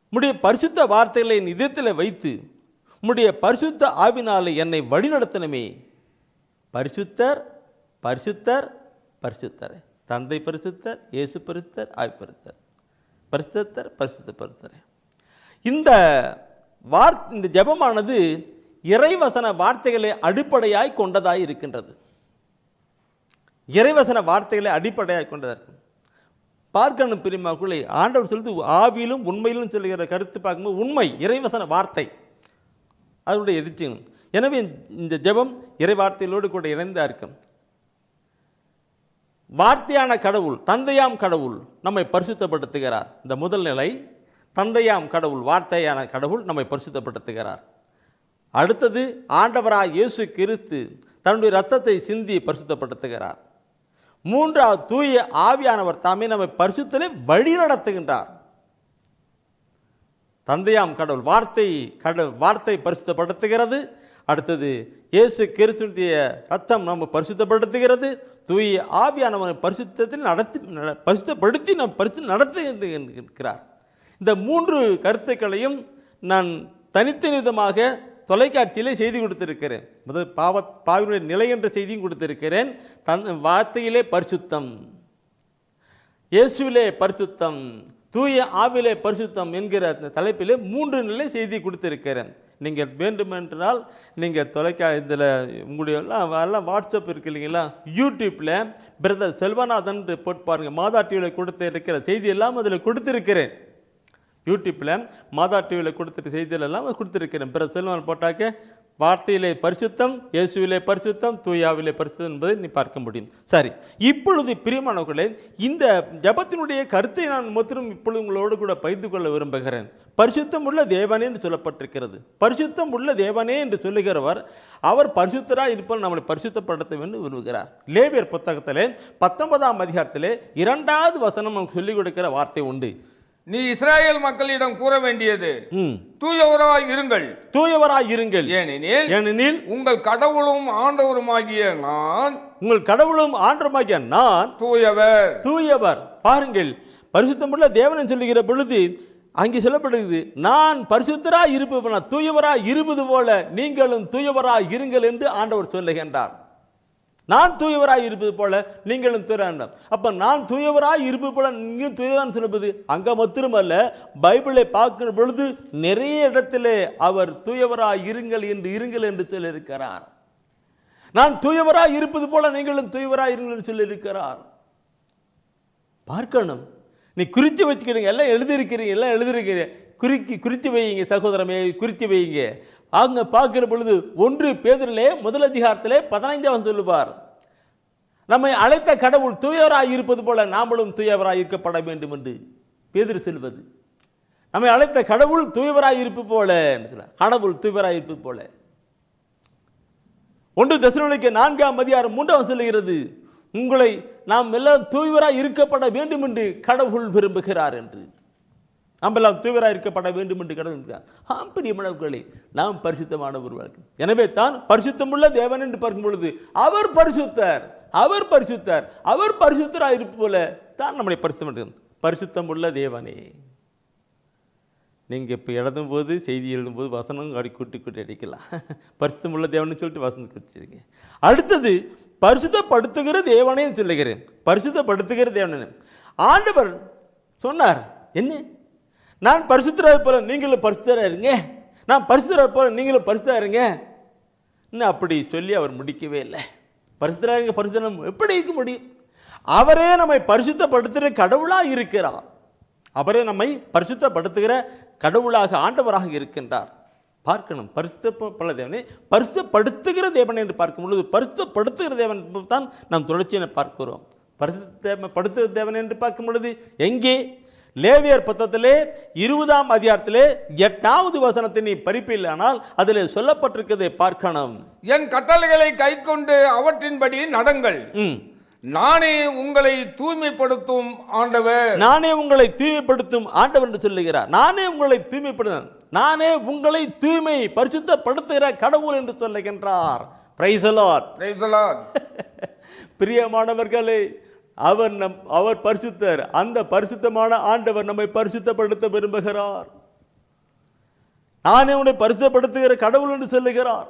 உம்முடைய பரிசுத்த வார்த்தைகளை என் இதயத்தில் வைத்து உம்முடைய பரிசுத்த ஆவினாலே என்னை வழிநடத்தணுமே. பரிசுத்தர் பரிசுத்தர் பரிசுத்தர், தந்தை பரிசுத்தர், இயேசு பரிசுத்தர், ஆவி பரிசுத்தர், பரிசுத்தர் பரிசுத்த பரிசுத்தர். இந்த ஜெபமானது இறைவசன வார்த்தைகளை அடிப்படையாய் கொண்டதாய் இருக்கின்றது. இறைவசன வார்த்தைகளை அடிப்படையாய் கொண்டதாக இருக்கும். பார்க்கணும் பிரியமாக்குள்ளே, ஆண்டவர் சொல்லுது ஆவியிலும் உண்மையிலும் சொல்லுகிற கருத்து பார்க்கும்போது உண்மை இறைவசன வார்த்தை அதனுடைய எரிச்சியும். எனவே இந்த ஜெபம் இறை வார்த்தைகளோடு கூட இணைந்தா இருக்கும். வார்த்தையான கடவுள், தந்தையாம் கடவுள் நம்மை பரிசுத்தப்படுத்துகிறார். இந்த முதல் நிலை, தந்தையாம் கடவுள், வார்த்தையான கடவுள் நம்மை பரிசுத்தப்படுத்துகிறார். அடுத்தது ஆண்டவராய் இயேசு கிறிஸ்து தன்னுடைய இரத்தத்தை சிந்தி பரிசுத்தப்படுத்துகிறார். மூன்றாவது தூய ஆவியானவர் தாமே நம்மை பரிசுத்தலை வழி நடத்துகின்றார். தந்தையாம் கடவுள் வார்த்தை பரிசுத்தப்படுத்துகிறது. அடுத்தது இயேசு கிறிஸ்துவினுடைய ரத்தம் நம்ம பரிசுத்தப்படுத்துகிறது. தூய ஆவியானவரை பரிசுத்தத்தில் பரிசுத்தப்படுத்தி நடத்துகிறார். இந்த மூன்று கருத்துக்களையும் நான் தனித்தனி விதமாக தொலைக்காட்சியிலே செய்தி கொடுத்திருக்கிறேன். முதல் பாவினுடைய நிலை என்ற செய்தியும் கொடுத்திருக்கிறேன். வார்த்தையிலே பரிசுத்தம், இயேசுவிலே பரிசுத்தம், தூய ஆவிலே பரிசுத்தம் என்கிற தலைப்பிலே 3 நிலை செய்தி கொடுத்திருக்கிறேன். நீங்கள் வேண்டுமென்றால் நீங்கள் இதில் உங்களுடைய எல்லாம் வாட்ஸ்அப் இருக்கு இல்லைங்களா, யூடியூப்பில் பிரதர் செல்வநாதன் போட்டு பாருங்கள். மாதா டிவியில் கொடுத்திருக்கிற செய்தி எல்லாம் அதில் கொடுத்திருக்கிறேன். யூடியூப்பில் மாதா டிவியில் கொடுத்துட்டு செய்தியிலெல்லாம் கொடுத்துருக்கிறேன். பிற செல்வன் போட்டாக்க வார்த்தையிலே பரிசுத்தம், இயேசுவிலே பரிசுத்தம், தூயாவிலே பரிசுத்தம் என்பதை நீ பார்க்க முடியும். சரி, இப்பொழுது பிரியமானவர்களே, இந்த ஜபத்தினுடைய கருத்தை நான் மொத்தம் இப்பொழுது உங்களோடு கூட பகிர்ந்து கொள்ள விரும்புகிறேன். பரிசுத்தம் உள்ள தேவனே என்று சொல்லப்பட்டிருக்கிறது. பரிசுத்தம் உள்ள தேவனே என்று சொல்லுகிறவர் அவர் பரிசுத்தராக இருப்பவர் நம்மளை பரிசுத்தப்படுத்த வேண்டும் விரும்புகிறார். லேவியர் புத்தகத்திலே 19ஆம் அதிகாரத்திலே 2வது வசனம் நமக்கு சொல்லிக் கொடுக்கிற வார்த்தை உண்டு. நீ இஸ்ராயேல் மக்களிடம் கூற வேண்டியது தூயவராய் இருங்கள், தூயவராய் இருங்கள், ஏனெனில் உங்கள் கடவுளும் ஆண்டவருமாகிய நான், உங்கள் கடவுளும் ஆண்டவருமாகிய நான் தூயவர். பாருங்கள், பரிசுத்தமுள்ள தேவன் சொல்லுகிற பொழுது அங்கே சொல்லப்படுகிறது, நான் பரிசுத்தராய் இருப்பது, தூயவராய் இருப்பது போல நீங்களும் தூயவராய் இருங்கள் என்று ஆண்டவர் சொல்லுகின்றார். நான் தூயவராய் இருப்பது போல நீங்களும் தூயவராக. அப்ப நான் தூயவராய் இருப்பது போல நீங்களும் தூயவரான்னு சொல்லுவது அங்க மாத்திரமல்ல, பைபிளை பார்க்கிற பொழுது நிறைய இடத்திலே அவர் தூயவராய் இருங்கள் என்று சொல்லியிருக்கிறார். நான் தூயவராய் இருப்பது போல நீங்களும் தூயவராய் இருங்கள் என்று சொல்லியிருக்கிறார். பார்க்கணும். நீ குறித்து வச்சுக்கிறீங்க, எல்லாம் எழுதியிருக்கிறீங்க, குறித்து வைங்க சகோதரமே, குறித்து வைங்க. அங்க பார்க்கிற பொழுது 1 பேதுருவிலே 1 அதிகாரத்திலே 15 சொல்லுவார், நம்மை அழைத்த கடவுள் தூயவராய் இருப்பது போல நாமளும் தூயவராய் இருக்கப்பட வேண்டும் என்று பேதுரு சொல்வது. நம்மை அழைத்த கடவுள் தூயவராய் இருப்பது போல, கடவுள் தூயவராய் இருப்பது போல. 1 தெசலோனிக்கேயர் 4 அதிகாரம் 3 சொல்லுகிறது, உங்களை நாம் எல்லாம் தூயவராய் இருக்கப்பட வேண்டும் என்று கடவுள் விரும்புகிறார் என்று. நாம் எல்லாம் தூயவராய் இருக்கப்பட வேண்டும் என்று கடவுள் விரும்புகிறார். பிரியமானவர்களே, நாம் பரிசுத்தமானவர்கள். எனவே தான் பரிசுத்தமுள்ள தேவன் என்று பார்க்கும் பொழுது அவர் பரிசுத்தராய் இருப்பது போல தான் நம்முடைய பரிசுத்தமுள்ள தேவனே. நீங்க இப்ப எழுதும் போது, செய்தி எழுதும் போது வசனம் கூட்டி அடிக்கலாம். பரிசுத்தமுள்ள தேவன் சொல்லிட்டு வசனம் குறிச்சிருங்க. அடுத்தது பரிசுத்தப்படுத்துகிற தேவனே சொல்லுகிறேன். பரிசுத்தப்படுத்துகிற தேவனே ஆண்டவர் சொன்னார், என்ன, நான் பரிசுத்தராக போல நீங்களும் பரிசுத்தராக இருங்க, நான் பரிசுத்தராக போல நீங்களும் பரிசுத்தராக இருங்க. இன்னும் அப்படி சொல்லி அவர் முடிக்கவே இல்லை. பரிசுத்தராக இருங்க, பரிசுத்தம் எப்படி இருக்க முடியும்? அவரே நம்மை பரிசுத்தப்படுத்துகிற கடவுளாக இருக்கிறார். அவரே நம்மை பரிசுத்தப்படுத்துகிற கடவுளாக ஆண்டவராக இருக்கின்றார். பார்க்கணும். பரிசுத்தப்பட தேவனை பரிசுத்தப்படுத்துகிற தேவன் என்று பார்க்கும் பொழுது பரிசுத்தப்படுத்துகிற தேவன் தான் நாம் தொடர்ச்சியை பார்க்கிறோம். பரிசுத்தப்படுத்துகிற தேவன் என்று பார்க்கும் பொழுது எங்கே? லேவியர் புத்தகத்திலே 20 அதிகாரத்திலே 8வது வசனத்தை நீ படிப்பில்லையானால் அதிலே சொல்லப்பட்டிருக்கிறதை பார்க்கணும். என் கட்டளைகளை கைக்கொண்டு அவற்றின்படி நடங்கள், நானே உங்களை தூய்மைப்படுத்தும் ஆண்டவர். நானே உங்களை தூய்மைப்படுத்தும் ஆண்டவர் என்று சொல்லுகிறார். நானே உங்களை தூய்மைப்படுத்த, நானே உங்களை தூய்மை பரிசுத்தப்படுத்துகிற கடவுள் என்று சொல்லுகின்றார். Praise the Lord, praise the Lord. பிரியமானவர்களே, அவர் பரிசுத்தர். அந்த பரிசுத்தமான ஆண்டவர் நம்மை பரிசுத்தப்படுத்த விரும்புகிறார். நானே உன்னை பரிசுத்தப்படுத்துகிற கடவுள் என்று சொல்லுகிறார்.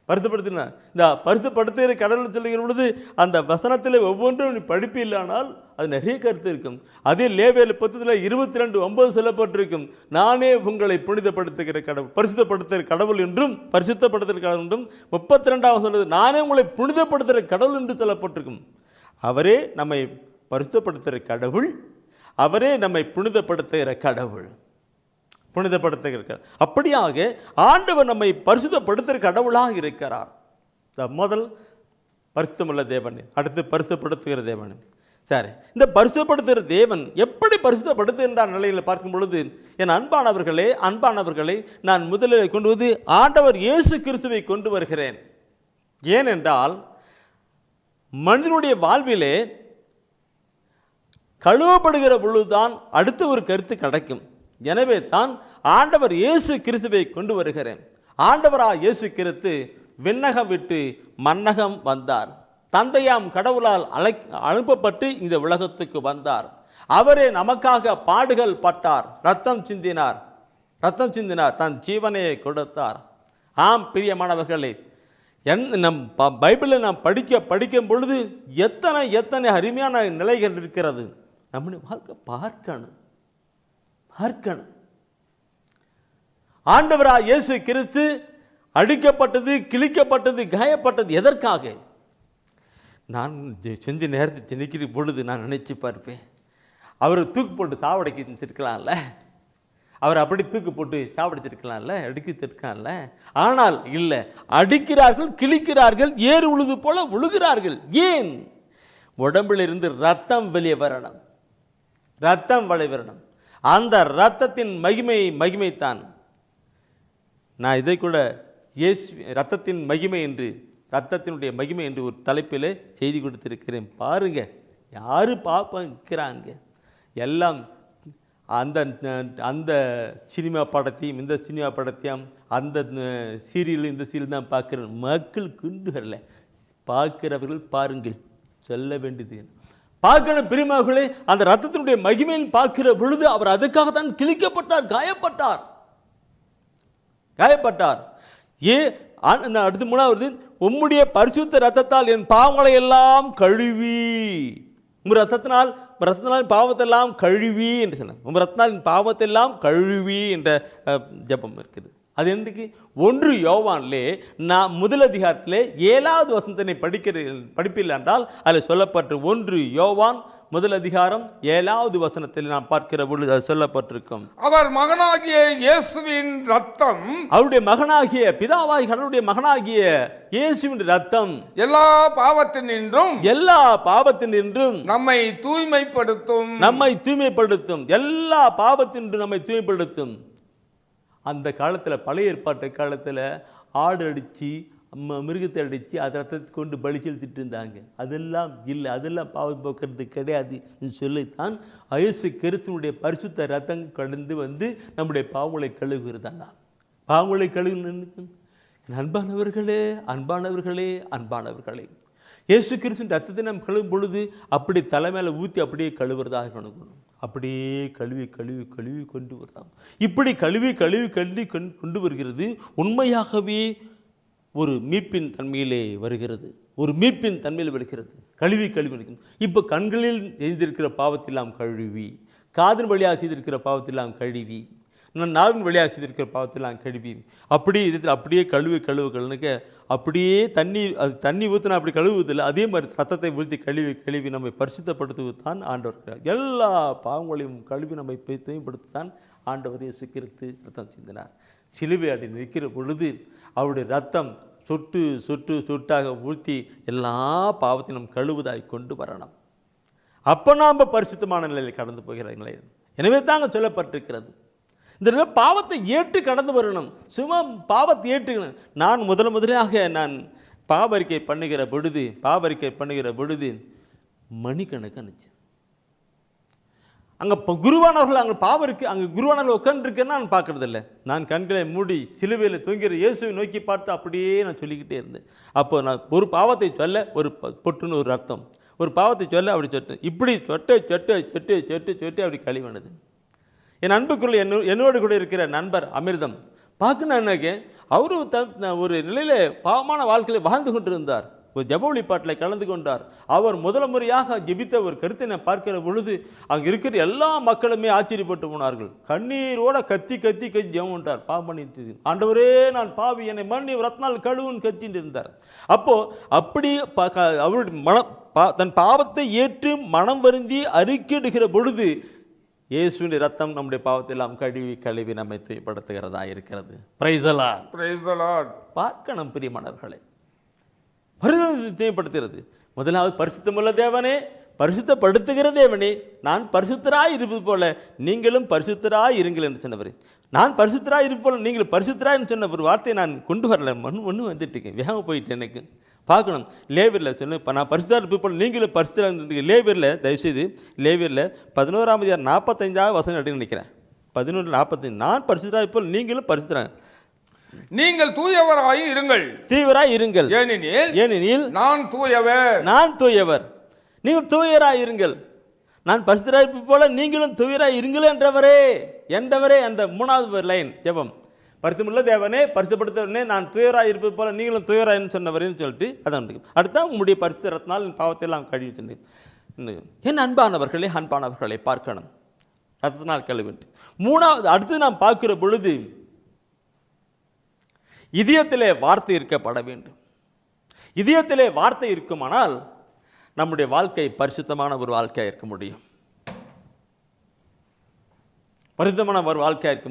பரிசுத்தப்படுத்தினார். இந்த பரிசுத்தப்படுத்துகிற கடவுள் சொல்லுகிற பொழுது அந்த வசனத்தில் ஒவ்வொன்றும் நீ படிப்பு இல்லைனால் அது நிறைய கருத்து இருக்கும். அதே லேவியர் புத்தகத்தில் 22:9 சொல்லப்பட்டிருக்கும், நானே உங்களை புனிதப்படுத்துகிற கடவுள், பரிசுத்தப்படுத்துகிற கடவுள் என்றும் பரிசுத்தப்படுத்துகிற கடவுள் என்றும். 32வது சொல்றது, நானே உங்களை புனிதப்படுத்துகிற கடவுள் என்று சொல்லப்பட்டிருக்கும். அவரே நம்மை பரிசுத்தப்படுத்துகிற கடவுள், அவரே நம்மை புனிதப்படுத்துகிற கடவுள், புனிதப்படுத்துகிற. அப்படியாக ஆண்டவர் நம்மை பரிசுத்தப்படுத்துகிற கடவுளாக இருக்கிறார். முதல் பரிசுத்தமுள்ள தேவன், அடுத்து பரிசுத்தப்படுத்துகிற தேவன். சரி, இந்த பரிசுத்தப்படுத்துகிற தேவன் எப்படி பரிசுத்தப்படுத்துகின்ற நிலையில் பார்க்கும் பொழுது, என் அன்பானவர்களே, நான் முதலில் கொண்டு வந்து ஆண்டவர் இயேசு கிறிஸ்துவை கொண்டு வருகிறேன். ஏனென்றால் மனிதனுடைய வாழ்விலே கழுவப்படுகிற பொழுதுதான் அடுத்த ஒரு கருத்து கிடைக்கும். எனவே தான் ஆண்டவர் இயேசு கிறிஸ்துவை கொண்டு வருகிறேன். ஆண்டவராக இயேசு கிறிஸ்து விண்ணகம் விட்டு மன்னகம் வந்தார். தந்தையாம் கடவுளால் அனுப்பப்பட்டு இந்த உலகத்துக்கு வந்தார். அவரே நமக்காக பாடுகள் பட்டார், ரத்தம் சிந்தினார், தன் ஜீவனையை கொடுத்தார். ஆம் பிரியமானவர்களே, நம் பைபிளை நாம் படிக்கும் பொழுது எத்தனை அருமையான நிலைகள் இருக்கிறது. நம்முடைய வாழ்க்கை பார்க்கணும். ஆண்டவராக இயேசு கிறிஸ்து அடிக்கப்பட்டது, கிழிக்கப்பட்டது, காயப்பட்டது எதற்காக? நான் செஞ்ச நேரத்தை திணிக்கிற பொழுது நான் நினைச்சு பார்ப்பேன், அவர் தூக்கு போட்டு சாவடிக்கலாம்ல, அவர் அப்படி தூக்கு போட்டு சாவடிச்சிருக்கலாம்ல, அடிக்கலாம்ல. ஆனால் இல்லை, அடிக்கிறார்கள், கிழிக்கிறார்கள், ஏறு உழுது போல உழுகிறார்கள். ஏன்? உடம்பில் இருந்து ரத்தம் வெளியே வரணும், ரத்தம் வரணும். அந்த ரத்தத்தின் மகிமைத்தான். நான் இதை கூட ரத்தத்தின் மகிமை என்று, ரத்தத்தினுடைய மகிமை என்று ஒரு தலைப்பில் செய்தி கொடுத்திருக்கிறேன். பாருங்க, யாரு பார்க்கிறாங்க? எல்லாம் அந்த சினிமா படத்தையும் இந்த சினிமா படத்தையும் அந்த சீரியல் இந்த சீரியல் தான் பார்க்குறேன். மக்கள் குண்டுகள்ல பார்க்கிறவர்கள் பாருங்கள், சொல்ல வேண்டியது பார்க்கணும். பிரியமானவர்களே, அந்த ரத்தத்தினுடைய மகிமையில் பார்க்கிற பொழுது அவர் அதுக்காகத்தான் கிழிக்கப்பட்டார், காயப்பட்டார். அடுத்து மூணாவது, உம்முடைய பரிசுத்த ரத்தத்தால் என் பாவங்களை எல்லாம் கழுவி. உங்கள் ரத்தத்தினால் பாவத்தெல்லாம் கழுவி என்று சொன்னார். உங்கள் ரத்தத்தினால் பாவத்தெல்லாம் கழுவி என்ற ஜெபம் இருக்குது. அது என்றைக்கு? 1 யோவானிலே நான் முதல் அதிகாரத்திலே 7வது வசனத்தினை படிப்பில்லை என்றால் அதில் சொல்லப்பட்டு 1 யோவான் முதல் அதிகாரம் 7வது வசனத்தில் நாம் பார்க்கிற பொழுது அது சொல்லப்பட்டிருக்கும். அவர் மகனாகிய இயேசுவின் ரத்தம், அவருடைய மகனாகிய பிதாவாகிய கடவுளுடைய மகனாகிய இயேசுவின் ரத்தம் எல்லா பாவத்தினின்றும் நம்மை தூய்மைப்படுத்தும், எல்லா பாவத்தினின்றும் நம்மை தூய்மைப்படுத்தும். அந்த காலத்தில் பழைய ஏற்பாட்டு காலத்தில் ஆடு அடித்து மிருகத்தை அடித்து அதை ரத்தத்தை கொண்டு பலி செலுத்திட்டு இருந்தாங்க. அதெல்லாம் இல்லை, அதெல்லாம் பாவம் போக்குறது கிடையாது சொல்லித்தான் இயேசு கிறிஸ்துவினுடைய பரிசுத்த ரத்தம் கடந்து வந்து நம்முடைய பாவங்களை கழுவுகிறதாண்டா. பாவங்களை கழுவு. அன்பானவர்களே, இயேசு கிறிஸ்துவின் ரத்தத்தை நாம் கழுவும் பொழுது அப்படி தலைமையில ஊற்றி அப்படியே கழுவுறதாக கணக்கணும். அப்படியே கழுவி கொண்டு வருதாம். இப்படி கழுவி கொண்டு வருகிறது. உண்மையாகவே ஒரு மீட்பின் தன்மையிலே வருகிறது. கழுவி இப்போ கண்களில் செய்திருக்கிற பாவத்தெல்லாம் கழுவி, காதின் வழியாக செய்திருக்கிற பாவத்தெல்லாம் கழுவி, நாவின் வழியாக செய்திருக்கிற பாவத்தெல்லாம் கழுவி, அப்படியே கழுவுக்க அப்படியே தண்ணி ஊற்றினா அப்படி கழுவுவதில்லை. அதே மாதிரி ரத்தத்தை ஊற்றி கழுவி நம்மை பரிசுத்தப்படுத்துவது தான் ஆண்டவர். எல்லா பாவங்களையும் கழுவி நம்மை தூய்மைப்படுத்தான் ஆண்டவர் இயேசு கிறிஸ்து ரத்தம் சிந்தினார். சிலுவை அடி நிற்கிற பொழுது அவருடைய ரத்தம் சொட்டாக ஊற்றி எல்லா பாவத்தையும் நம் கழுவுதாய் கொண்டு வரணும். அப்போ நாம் பரிசுத்தமான நிலையில் கடந்து போகிற நிலை. எனவே தாங்க சொல்லப்பட்டிருக்கிறது. இந்த பாவத்தை ஏற்று கடந்து வரணும். சும்மா பாவத்தை ஏற்றுக்கணும். நான் முதலாக நான் பாவரிக்கை பண்ணுகிற பொழுது மணிக்கணக்கு அனுச்சு. அங்கே குருவானவர்கள் அங்கே குருவானவர்கள் உட்காந்துருக்கேன்னு நான் பார்க்குறதில்ல. நான் கண்களை மூடி சிலுவையில் தூங்கிற இயேசுவை நோக்கி பார்த்து அப்படியே நான் சொல்லிக்கிட்டே இருந்தேன். அப்போ நான் ஒரு பாவத்தை சொல்ல ஒரு பொட்டுன்னு ஒரு அர்த்தம், ஒரு பாவத்தை சொல்ல அப்படி சொட்டேன். இப்படி சொட்டு அப்படி கழிவானது. என் அன்புக்குள்ள என்னோடு கூட இருக்கிற நண்பர் அமிர்தம் பார்க்க நான் அவரு ஒரு நிலையில் பாவமான வாழ்க்கையில் வாழ்ந்து கொண்டிருந்தார். ஒரு ஜெப வழிபாட்டில் கலந்து கொண்டார். அவர் முதல் முறையாக ஜெபித்த ஒரு கருத்தை நான் பார்க்கிற பொழுது அங்கே இருக்கிற எல்லா மக்களுமே ஆச்சரியப்பட்டு போனார்கள். கண்ணீரோட கத்தி ஜெபம் பண்ணார். பாவம் பண்ணிட்டு, ஆண்டவரே நான் பாவி, என்னை மண்ணி ரத்னால் கழுவுன்னு கத்திட்டு இருந்தார். அப்படி அவருடைய தன் பாவத்தை ஏற்று மனம் வருந்தி அறிக்கையிடுகிற பொழுது இயேசுவின் ரத்தம் நம்முடைய பாவத்தை எல்லாம் கழுவி நம்மை தூய்மைப்படுத்துகிறதா இருக்கிறது. Praise the Lord. பார்க்கணும் பிரியமானவர்களே, தூய்மைப்படுத்துகிறது. முதலாவது பரிசுத்தமுள்ள தேவனே, பரிசுத்தப்படுத்துகிற தேவனே, நான் பரிசுத்தராய் இருப்பது போல நீங்களும் பரிசுத்தராய் இருங்கள் என்று சொன்னவர். நான் பரிசுத்தராய் இருப்பது போல நீங்கள் பரிசுத்தராய் என்று சொன்ன ஒரு வார்த்தையை நான் கொண்டு வரல. ஒன்று வந்துட்டு இருக்கேன், வேகமாக போயிட்டு எனக்கு பார்க்கணும். லேவியரில் சொன்ன இப்போ நான் பரிசுத்தராக இருப்பது போல நீங்களும் பரிசுத்தராக. லேவியரில் தயவுசெய்து லேவியரில் 11ஆம் அதிகாரம் 45வது வசனம் அப்படின்னு நினைக்கிறேன். 11:45 நான் பரிசுத்தராய் இருப்பது நீங்களும் பரிசுத்தராக, நீங்கள் தூயவராய் இருங்கள், ஏனெனில் நான் தூயவர், நீங்கள் தூயராய் இருங்கள். நான் பரிசுத்தராய் போல நீங்களும் தூயராய் இருங்கள் என்றவரே அந்த 3வது லைன் ஜெபம். பரிசுத்தமுள்ள தேவனே, பரிசுத்தப்படுத்தவனே, நான் தூயராய் இருப்பது போல நீங்களும் தூயராயின்னு சொன்னவரேன்னு சொல்லிட்டு அதான் அடுத்த உங்களுடைய பரிசுத்த ரத்னால் என் பாவத்தை எல்லாம் கழுவி சொன்னேன். என் அன்பானவர்களை பார்க்கணும். ரத்தனால் கழுவி. 3வது அடுத்து நாம் பார்க்கிற பொழுது இதயத்திலே வார்த்தை இருக்கப்பட வேண்டும். இதயத்திலே வார்த்தை இருக்குமானால் நம்முடைய வாழ்க்கை பரிசுத்தமான ஒரு வாழ்க்கையாக இருக்க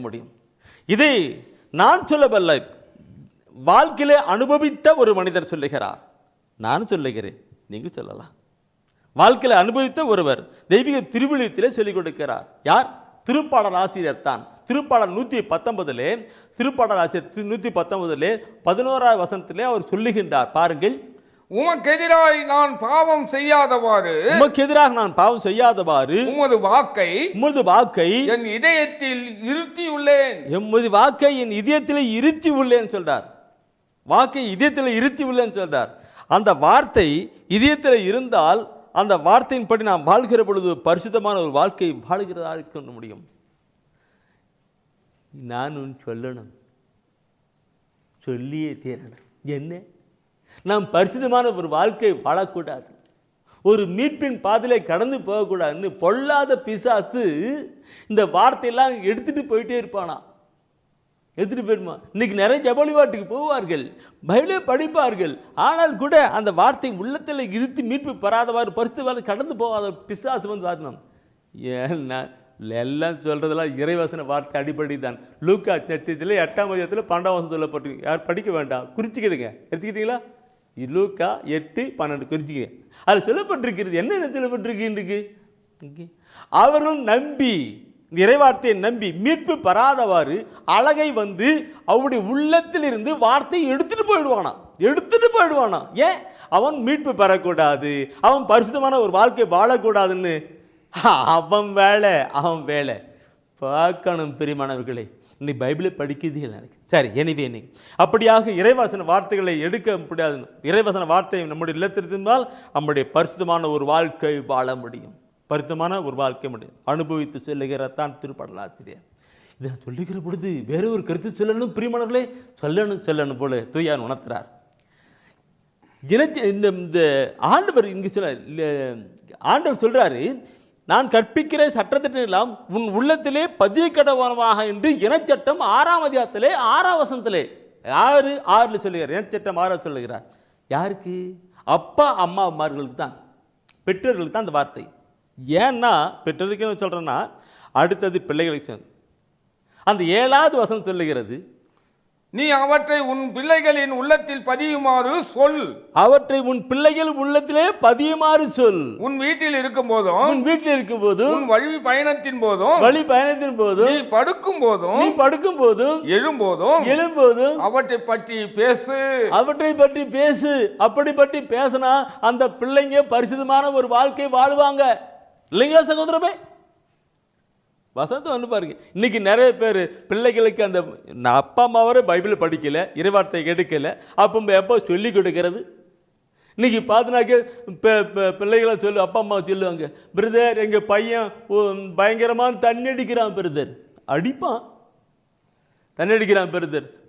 முடியும். இதை நான் சொல்லவல்ல, வாழ்க்கையிலே அனுபவித்த ஒரு மனிதர் சொல்லுகிறார். நான் சொல்லுகிறேன், நீங்கள் சொல்லலாம். வாழ்க்கையில் அனுபவித்த ஒருவர் தெய்வீக திருவிழியத்திலே சொல்லிக் கொடுக்கிறார். யார்? திருப்பாடல் ஆசிரியர் தான். திருப்பாடல் 119 திருப்பாடல் ஆசிரியர் 119 11வது வசனத்திலே அவர் சொல்லுகின்றார். பாருங்கள், உமக்கெதிராக நான் பாவம் செய்யாதவாறு உமது வாக்கை என் இதயத்தில் இருத்தியுள்ளேன். எமது வாக்கை என் இதயத்தில் இருத்தி உள்ளேன் சொல்றார். வாக்கை இதயத்தில் இருத்தி உள்ளேன்னு சொல்றார். அந்த வார்த்தை இதயத்தில் இருந்தால் அந்த வார்த்தையின்படி நாம் வாழ்கிற பொழுது பரிசுத்தமான ஒரு வாழ்க்கை வாழ்கிறதா இருக்க முடியும். நான் சொல்லணும், சொல்லியே தீரணும். என்ன? நாம் பரிசுத்தமான ஒரு வாழ்க்கை வாழக்கூடாது, ஒரு மீட்பின் பாதையிலே கடந்து போகக்கூடாதுன்னு பொல்லாத பிசாசு இந்த வார்த்தையெல்லாம் எடுத்துகிட்டு போயிட்டே இருப்பானா, எடுத்துகிட்டு போயிடுமா. இன்றைக்கி நிறைய ஜபலிவாட்டுக்கு போவார்கள், பைபிளே படிப்பார்கள், ஆனால் கூட அந்த வார்த்தை உள்ளத்தில் இழுத்து மீட்பு பெறாதவாறு பரிசுத்தவாறு கடந்து போகாத பிசாசு வந்து வார்த்தணும். ஏன்னா எல்லாம் சொல்கிறதெல்லாம் இறைவசன வார்த்தை அடிப்படை தான். லூக்கா நட்சத்திரத்தில் 8ஆம் அதிகாரத்தில் 12ஆம் வசனம் சொல்லப்பட்டிருக்கு. யார் படிக்க வேண்டாம், குறிச்சிக்கிடுங்க. எடுத்துக்கிட்டீங்களா? லூக்கா 8:12 குறிச்சிக்க. அது சொல்லப்பட்டிருக்கிறது. என்ன சொல்லப்பட்டிருக்கு? அவர்கள் நம்பி, இறைவார்த்தையை நம்பி மீட்பு பெறாதவாறு அழகை வந்து அவருடைய உள்ளத்தில் இருந்து வார்த்தையை எடுத்துட்டு போயிடுவானா. ஏன்? அவன் மீட்பு பெறக்கூடாது, அவன் பரிசுத்தமான ஒரு வாழ்க்கை வாழக்கூடாதுன்னு அவன் வேலை பார்க்கணும். பிரியமானவர்களே, இன்னைக்கு பைபிளை படிக்கிறதே இல்லை எனக்கு. சரி, எனவே இன்னைக்கு அப்படியாக இறைவசன வார்த்தைகளை எடுக்க முடியாது. இறைவசன வார்த்தை நம்முடைய இல்லத்திருந்தால் நம்முடைய பரிசுத்தமான ஒரு வாழ்க்கை வாழ முடியும். பரிசுத்தமான ஒரு வாழ்க்கை முடியும். அனுபவித்து சொல்லுகிறதான் திருப்பாடலாசிரியர். இதை நான் சொல்லுகிற பொழுது வேற ஒரு கருத்து சொல்லணும். பிரியமானவர்களே, சொல்லணும் போல தூயார் உணர்த்துறார். இந்த ஆண்டவர் இங்கே ஆண்டவர் சொல்றாரு, நான் கற்பிக்கிற சட்டத்திட்டம் எல்லாம் உன் உள்ளத்திலே பதிய கடவானமாக என்று இனச்சட்டம் 6ஆம் அதிகாரத்திலே 6ஆம் வசனத்திலே 6:6 சொல்லுகிறார். இனச்சட்டம் 6 சொல்லுகிறார். யாருக்கு? அப்பா அம்மாமார்களுக்கு தான், பெற்றோர்களுக்கு தான் அந்த வார்த்தை. ஏன்னா பெற்றோருக்கு சொல்கிறேன்னா அடுத்தது பிள்ளைகளுக்கு. அந்த 7ஆவது வசனம் சொல்லுகிறது, நீ அவற்றை உன் பிள்ளைகளின் உள்ளத்தில் பதியுமாறு சொல். அவற்றை உன் பிள்ளைகள் உள்ளத்திலே பதியுமாறு சொல். உன் வீட்டில் இருக்கும் போதும், உன் வழி பயணத்தின் போதும், நீ படுக்கும் போதும், எழும்போதும் அவற்றை பற்றி பேசு. அப்படி பற்றி பேசினா அந்த பிள்ளைங்க பரிசுத்தமான ஒரு வாழ்க்கை வாழுவாங்க. இல்லைங்களா சகோதரமே? வசனத்தை வந்து பாருங்க. இன்னைக்கு நிறைய பேர் பிள்ளைகளுக்கு அந்த அப்பா அம்மாவரே பைபிள் படிக்கல, இறைவார்த்தை எடுக்கல, அப்போ எப்போ சொல்லி கொடுக்கறது? இன்னைக்கு பார்த்தினாக்க பிள்ளைகளை அப்பா அம்மா சொல்லுவாங்க, பிரதர் எங்கள் பையன் பயங்கரமான தண்ணி அடிக்கிறான் பிரதர். அடிப்பான், தண்ணி அடிக்கிறான்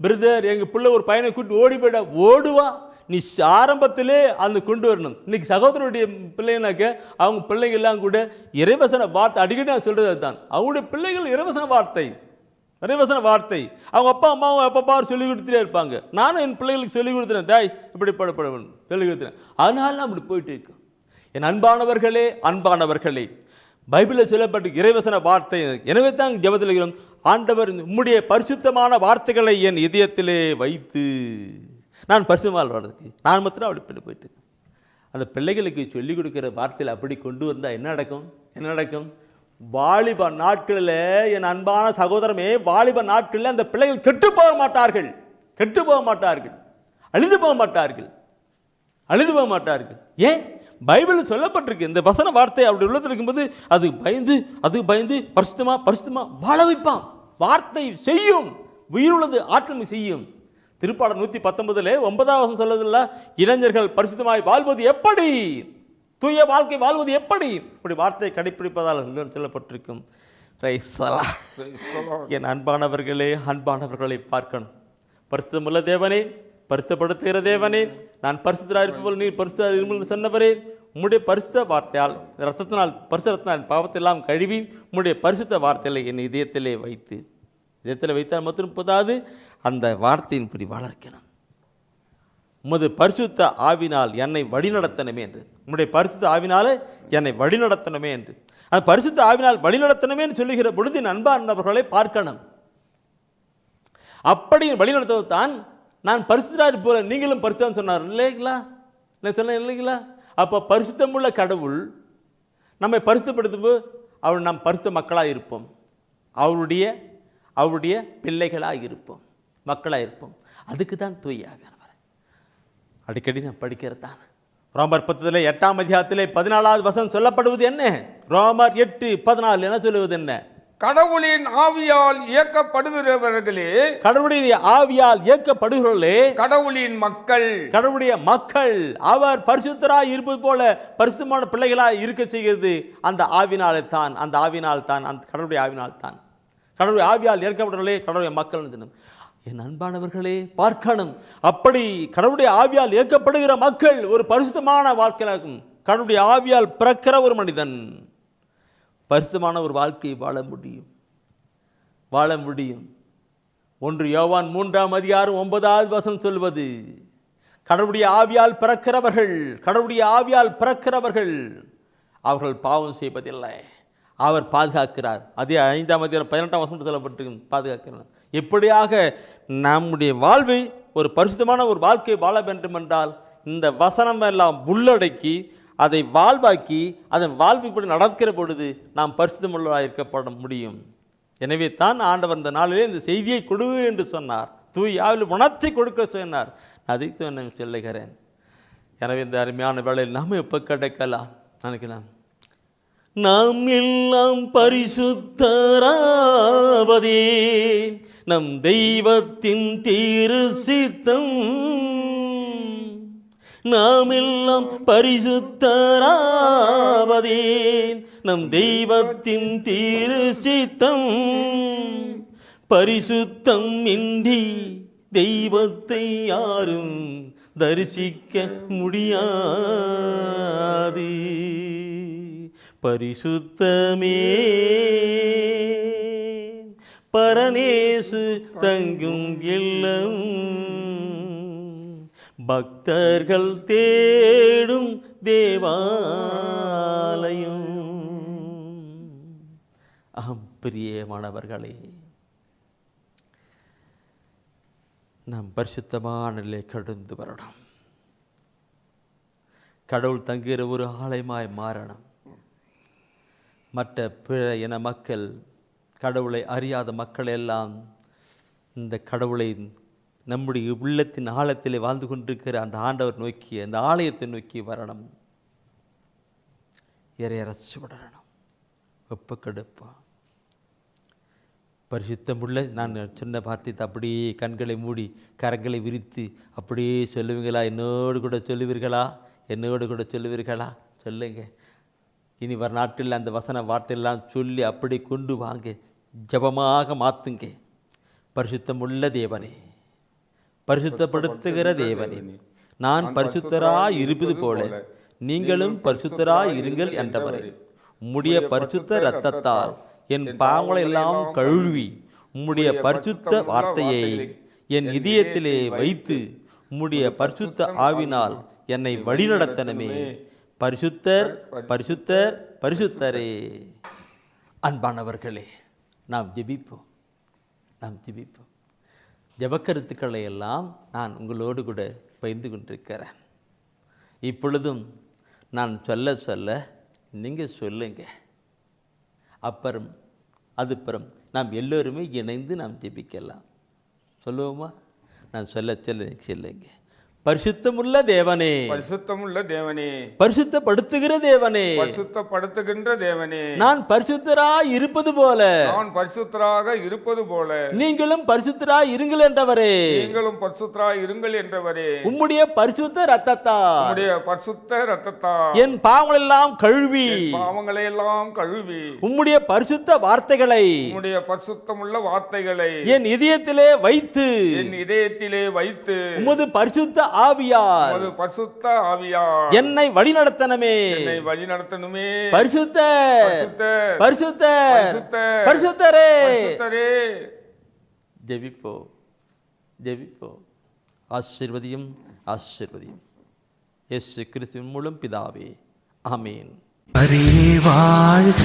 பிரதர் எங்கள் பிள்ளை ஒரு பையனை கூட்டி ஓடி போயிட்டா. ஓடுவா. நீ ஆரம்பத்திலே அந்த கொண்டு வரணும். இன்னைக்கு சகோதரருடைய பிள்ளைங்கனாக்க அவங்க பிள்ளைங்கள்லாம் கூட இறைவசன வார்த்தை அடிக்கடி நான் சொல்கிறது தான். அவங்களுடைய பிள்ளைகள் இறைவசன வார்த்தை அவங்க அப்பா அம்மாவும் அப்பா சொல்லி கொடுத்துட்டே இருப்பாங்க. நானும் என் பிள்ளைகளுக்கு சொல்லி கொடுத்துறேன், டாய் இப்படி படப்படணும் சொல்லி கொடுத்துறேன். அதனால அப்படி போயிட்டு இருக்கோம். என் அன்பானவர்களே, பைபிளில் சொல்லப்பட்ட இறைவசன வார்த்தை. எனவே தான் ஜெபத்தில் இருக்கிறோம், ஆண்டவர் உம்முடைய பரிசுத்தமான வார்த்தைகளை என் இதயத்திலே வைத்து நான் பரிசுத்தமாக வாழ்றதுக்கு நான் மாத்திரம் அப்படி போயிட்டு அந்த பிள்ளைகளுக்கு சொல்லிக் கொடுக்குற வார்த்தையில் அப்படி கொண்டு வந்தால் என்ன நடக்கும்? வாலிப நாட்களில், என் அன்பான சகோதரமே, வாலிப நாட்களில் அந்த பிள்ளைகள் கெட்டு போக மாட்டார்கள், அழிந்து போக மாட்டார்கள். ஏன்? பைபிள் சொல்லப்பட்டிருக்கு. இந்த வசன வார்த்தை அப்படி உள்ளத்தில் இருக்கும்போது அது பயந்து பரிசுத்தமா வாழ வைப்பான். வார்த்தை செய்யும், உயிருள்ளது, ஆற்றல் செய்யும். திருப்பாடல் 119 9ஆம் வசனம் சொல்லுதில்ல, இளைஞர்கள் பரிசுத்தமாய் வாழ்வது எப்படி, தூய வாழ்க்கை வாழ்வது எப்படி, இப்படி வார்த்தையை கடைப்பிடிப்பதால் சொல்லப்பட்டிருக்கும். என் அன்பானவர்களை பார்க்கணும். பரிசுத்தமுள்ள தேவனே, பரிசுத்தப்படுத்துகிற தேவனே, நான் பரிசுத்தராக இருப்பவள் நீர் பரிசுத்த சொன்னவரே, உம்முடைய பரிசுத்த வார்த்தையால் பரிசுத்தத்தினால் பாவத்தை எல்லாம் கழுவி உம்முடைய பரிசுத்த வார்த்தைகளை என் இதயத்திலே வைத்தால் மட்டும் போதாது, அந்த வார்த்தையின்படி வளர்க்கணும். உமது பரிசுத்த ஆவினால் என்னை வழிநடத்தணுமே என்று, உம்முடைய பரிசுத்த ஆவினால என்னை வழிநடத்தணுமே என்று, அந்த பரிசுத்த ஆவினால் வழிநடத்தணுமே என்று சொல்லுகிற பொழுது அன்பானவர்களை பார்க்கணும். அப்படி வழிநடத்துவதுதான் நான் பரிசுத்தராக போல நீங்களும் பரிசுத்தம் சொன்னார் இல்லைங்களா? நான் சொன்னேன் இல்லைங்களா? அப்போ பரிசுத்தமுள்ள கடவுள் நம்மை பரிசுத்தப்படுத்தும் போது அவர் நாம் பரிசுத்த மக்களாக இருப்போம், அவருடைய பிள்ளைகளாக இருப்போம், மக்களாக இருப்போம். அதுக்கு தான் தூய ஆவியானவர் அடிக்கடி நான் படிக்கிறது தான். ரோமர் 8ஆம் அதிகாரத்திலே 14ஆவது வசனம் சொல்லப்படுவது என்ன? ரோமர் 8:14 என்ன சொல்லுவது என்ன? கடவுளின் ஆவியால் இயக்கப்படுகிறவர்களே, கடவுளுடைய மக்கள், அவர் பரிசுத்தராய் இருப்பது போல பரிசுத்தமான பிள்ளைகளாய் இருக்க செய்கிறது அந்த ஆவினால் தான், அந்த கடவுளுடைய ஆவினால் தான். கடவுளுடைய ஆவியால் ஏற்கப்பட்டவர்களே கடவுளுடைய மக்கள். என் அன்பானவர்களே பார்க்கணும். அப்படி கடவுளுடைய ஆவியால் இயக்கப்படுகிற மக்கள் ஒரு பரிசுத்தமான வாழ்க்கையாகும். கடவுளுடைய ஆவியால் பிறக்கிற ஒரு மனிதன் பரிசுத்தமான ஒரு வாழ்க்கையை வாழ முடியும். 1 யோவான் 3:9 சொல்வது, கடவுளுடைய ஆவியால் பிறக்கிறவர்கள் அவர்கள் பாவம் செய்வதில்லை, அவர் பாதுகாக்கிறார். அதே 5:18 சொல்லப்பட்டு பாதுகாக்கிறார். எப்படியாக நம்முடைய வாழ்வை ஒரு பரிசுத்தமான ஒரு வாழ்க்கை வாழ வேண்டும் என்றால் இந்த வசனம் எல்லாம் உள்ளடக்கி அதை வாழ்வாக்கி அதன் வாழ்விப்படி நடக்கிற பொழுது நாம் பரிசுத்தமுள்ளவராக இருக்கப்பட முடியும். எனவே தான் ஆண்டவர் இந்த நாளிலே இந்த செய்தியை கொடு என்று சொன்னார். தூய் ஆவியில் உணர்த்தி கொடுக்க சொன்னார். அதைத்தான் நான் சொல்லுகிறேன். எனவே இந்த அருமையான வேளையில் நாம் எப்போ கிடைக்கலாம் நினைக்கலாம். நாம் எல்லாம் பரிசுத்தராவதே நம் தெய்வத்தின் தீரு சித்தம். நாம் எல்லாம் பரிசுத்தராவதே நம் தெய்வத்தின் தீரு சித்தம். பரிசுத்தம் இன்றி தெய்வத்தை யாரும் தரிசிக்க முடியாது. பரிசுத்தமே பரநேசு தங்கும் இல்லம், பக்தர்கள் தேடும் தேவாலயம். பிரியமானவர்களே, நாம் பரிசுத்தமான நிலை கடந்து வரணும். கடவுள் தங்குகிற ஒரு ஆலயமாய் மாறணும். மற்ற பிற இன மக்கள், கடவுளை அறியாத மக்கள் எல்லாம் இந்த கடவுளை நம்முடைய உள்ளத்தின் ஆழத்திலே வாழ்ந்து கொண்டிருக்கிற அந்த ஆண்டவர் நோக்கி, அந்த ஆலயத்தை நோக்கி வரணும். இறையரசு விடணும். ஒப்புக்கெடுப்பா பரிசுத்தமுள்ள நான் சொன்ன வார்த்தை அப்படியே கண்களை மூடி கரங்களை விரித்து அப்படியே சொல்லுவீங்களா? என்னோடு கூட சொல்லுவீர்களா? சொல்லுங்க. இனி வர நாட்டில் அந்த வசன வார்த்தையெல்லாம் சொல்லி அப்படி கொண்டு வாங்க, ஜபமாக மாற்றுங்க. பரிசுத்தமுள்ள தேவனே, பரிசுத்தப்படுத்துகிற தேவனே, நான் பரிசுத்தராய் இருப்பது போல நீங்களும் பரிசுத்தராய் இருங்கள் என்றவரே, உம்முடைய பரிசுத்த இரத்தத்தால் என் பாவங்களை எல்லாம் கழுவி உம்முடைய பரிசுத்த வார்த்தையை என் இதயத்திலே வைத்து உம்முடைய பரிசுத்த ஆவினால் என்னை வழிநடத்தனமே. பரிசுத்தர் பரிசுத்தர் பரிசுத்தரே. அன்பானவர்களே, நாம் ஜெபிப்போம். ஜெபக்கருத்துக்களை எல்லாம் நான் உங்களோடு கூட பகிர்ந்து கொண்டிருக்கிறேன். இப்பொழுதும் நான் சொல்ல நீங்கள் சொல்லுங்க. அப்புறம் நாம் எல்லோருமே இணைந்து நாம் ஜெபிக்கலாம். சொல்லுவோமா? நான் சொல்லுங்க. பரிசுத்தமுள்ள தேவனே, பரிசுத்தப்படுத்துகிற தேவனே, நான் பரிசுத்தராய் இருப்பது போல நீங்களும் பரிசுத்தராய் இருங்கள் என்றவரே, உம்முடைய பரிசுத்த இரத்தத்தால் என் பாவங்களை எல்லாம் கழுவி உம்முடைய பரிசுத்த வார்த்தைகளை என் இதயத்திலே வைத்து உமது பரிசுத்த ஆவியால் என்னை வழிநடத்தனமே. பரிசுத்தரே. ஜெபிப்போம். ஆசீர்வதியும் இயேசு கிறிஸ்துவின் மூலம் பிதாவே, ஆமென். அரியே வாழ்க,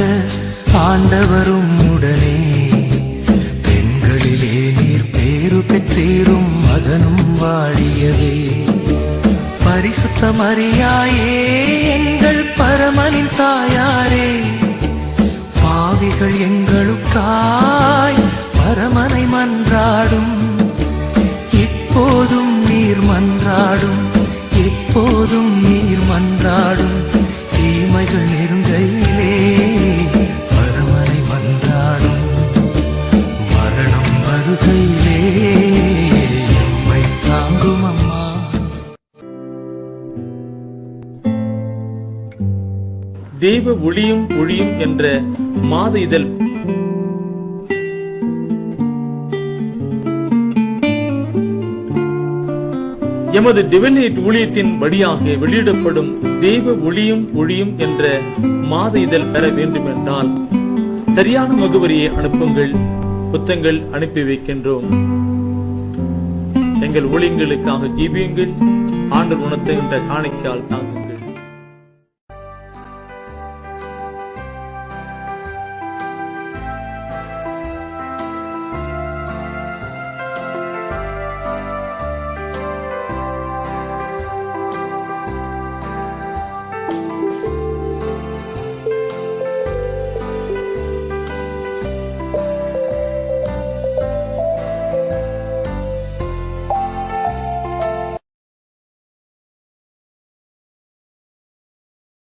ஆண்டவரும் உடனே, பெண்களிலே நீர் பேரு பெற்றீரும் மகனும் வாழியவே. பரிசுத்த மரியாயே, எங்கள் பரமனின் தாயாரே, பாவிகள் எங்களுக்காய் பரமனை மன்றாடும். இப்போதும் நீர் மன்றாடும். தீமைகள் நெருங்கையிலே பரமனை மன்றாடும். மரணம் வருகையிலே எம்மை தாங்கும் அம்மா. தெய்வ ஒளியும் என்ற மாத இதழ் எமது டிவைனைட் ஊழியத்தின் வழியாக வெளியிடப்படும் தெய்வ ஒளியும் என்ற மாத இதழ் பெற வேண்டும் என்றால் சரியான முகவரியை அனுப்புங்கள். புத்தகங்கள் அனுப்பி வைக்கின்றோம். எங்கள் ஊழியங்களுக்காக ஜீவியுங்கள். ஆண்டவர் உணர்த்துகின்ற காணிக்கையால் தாங்க.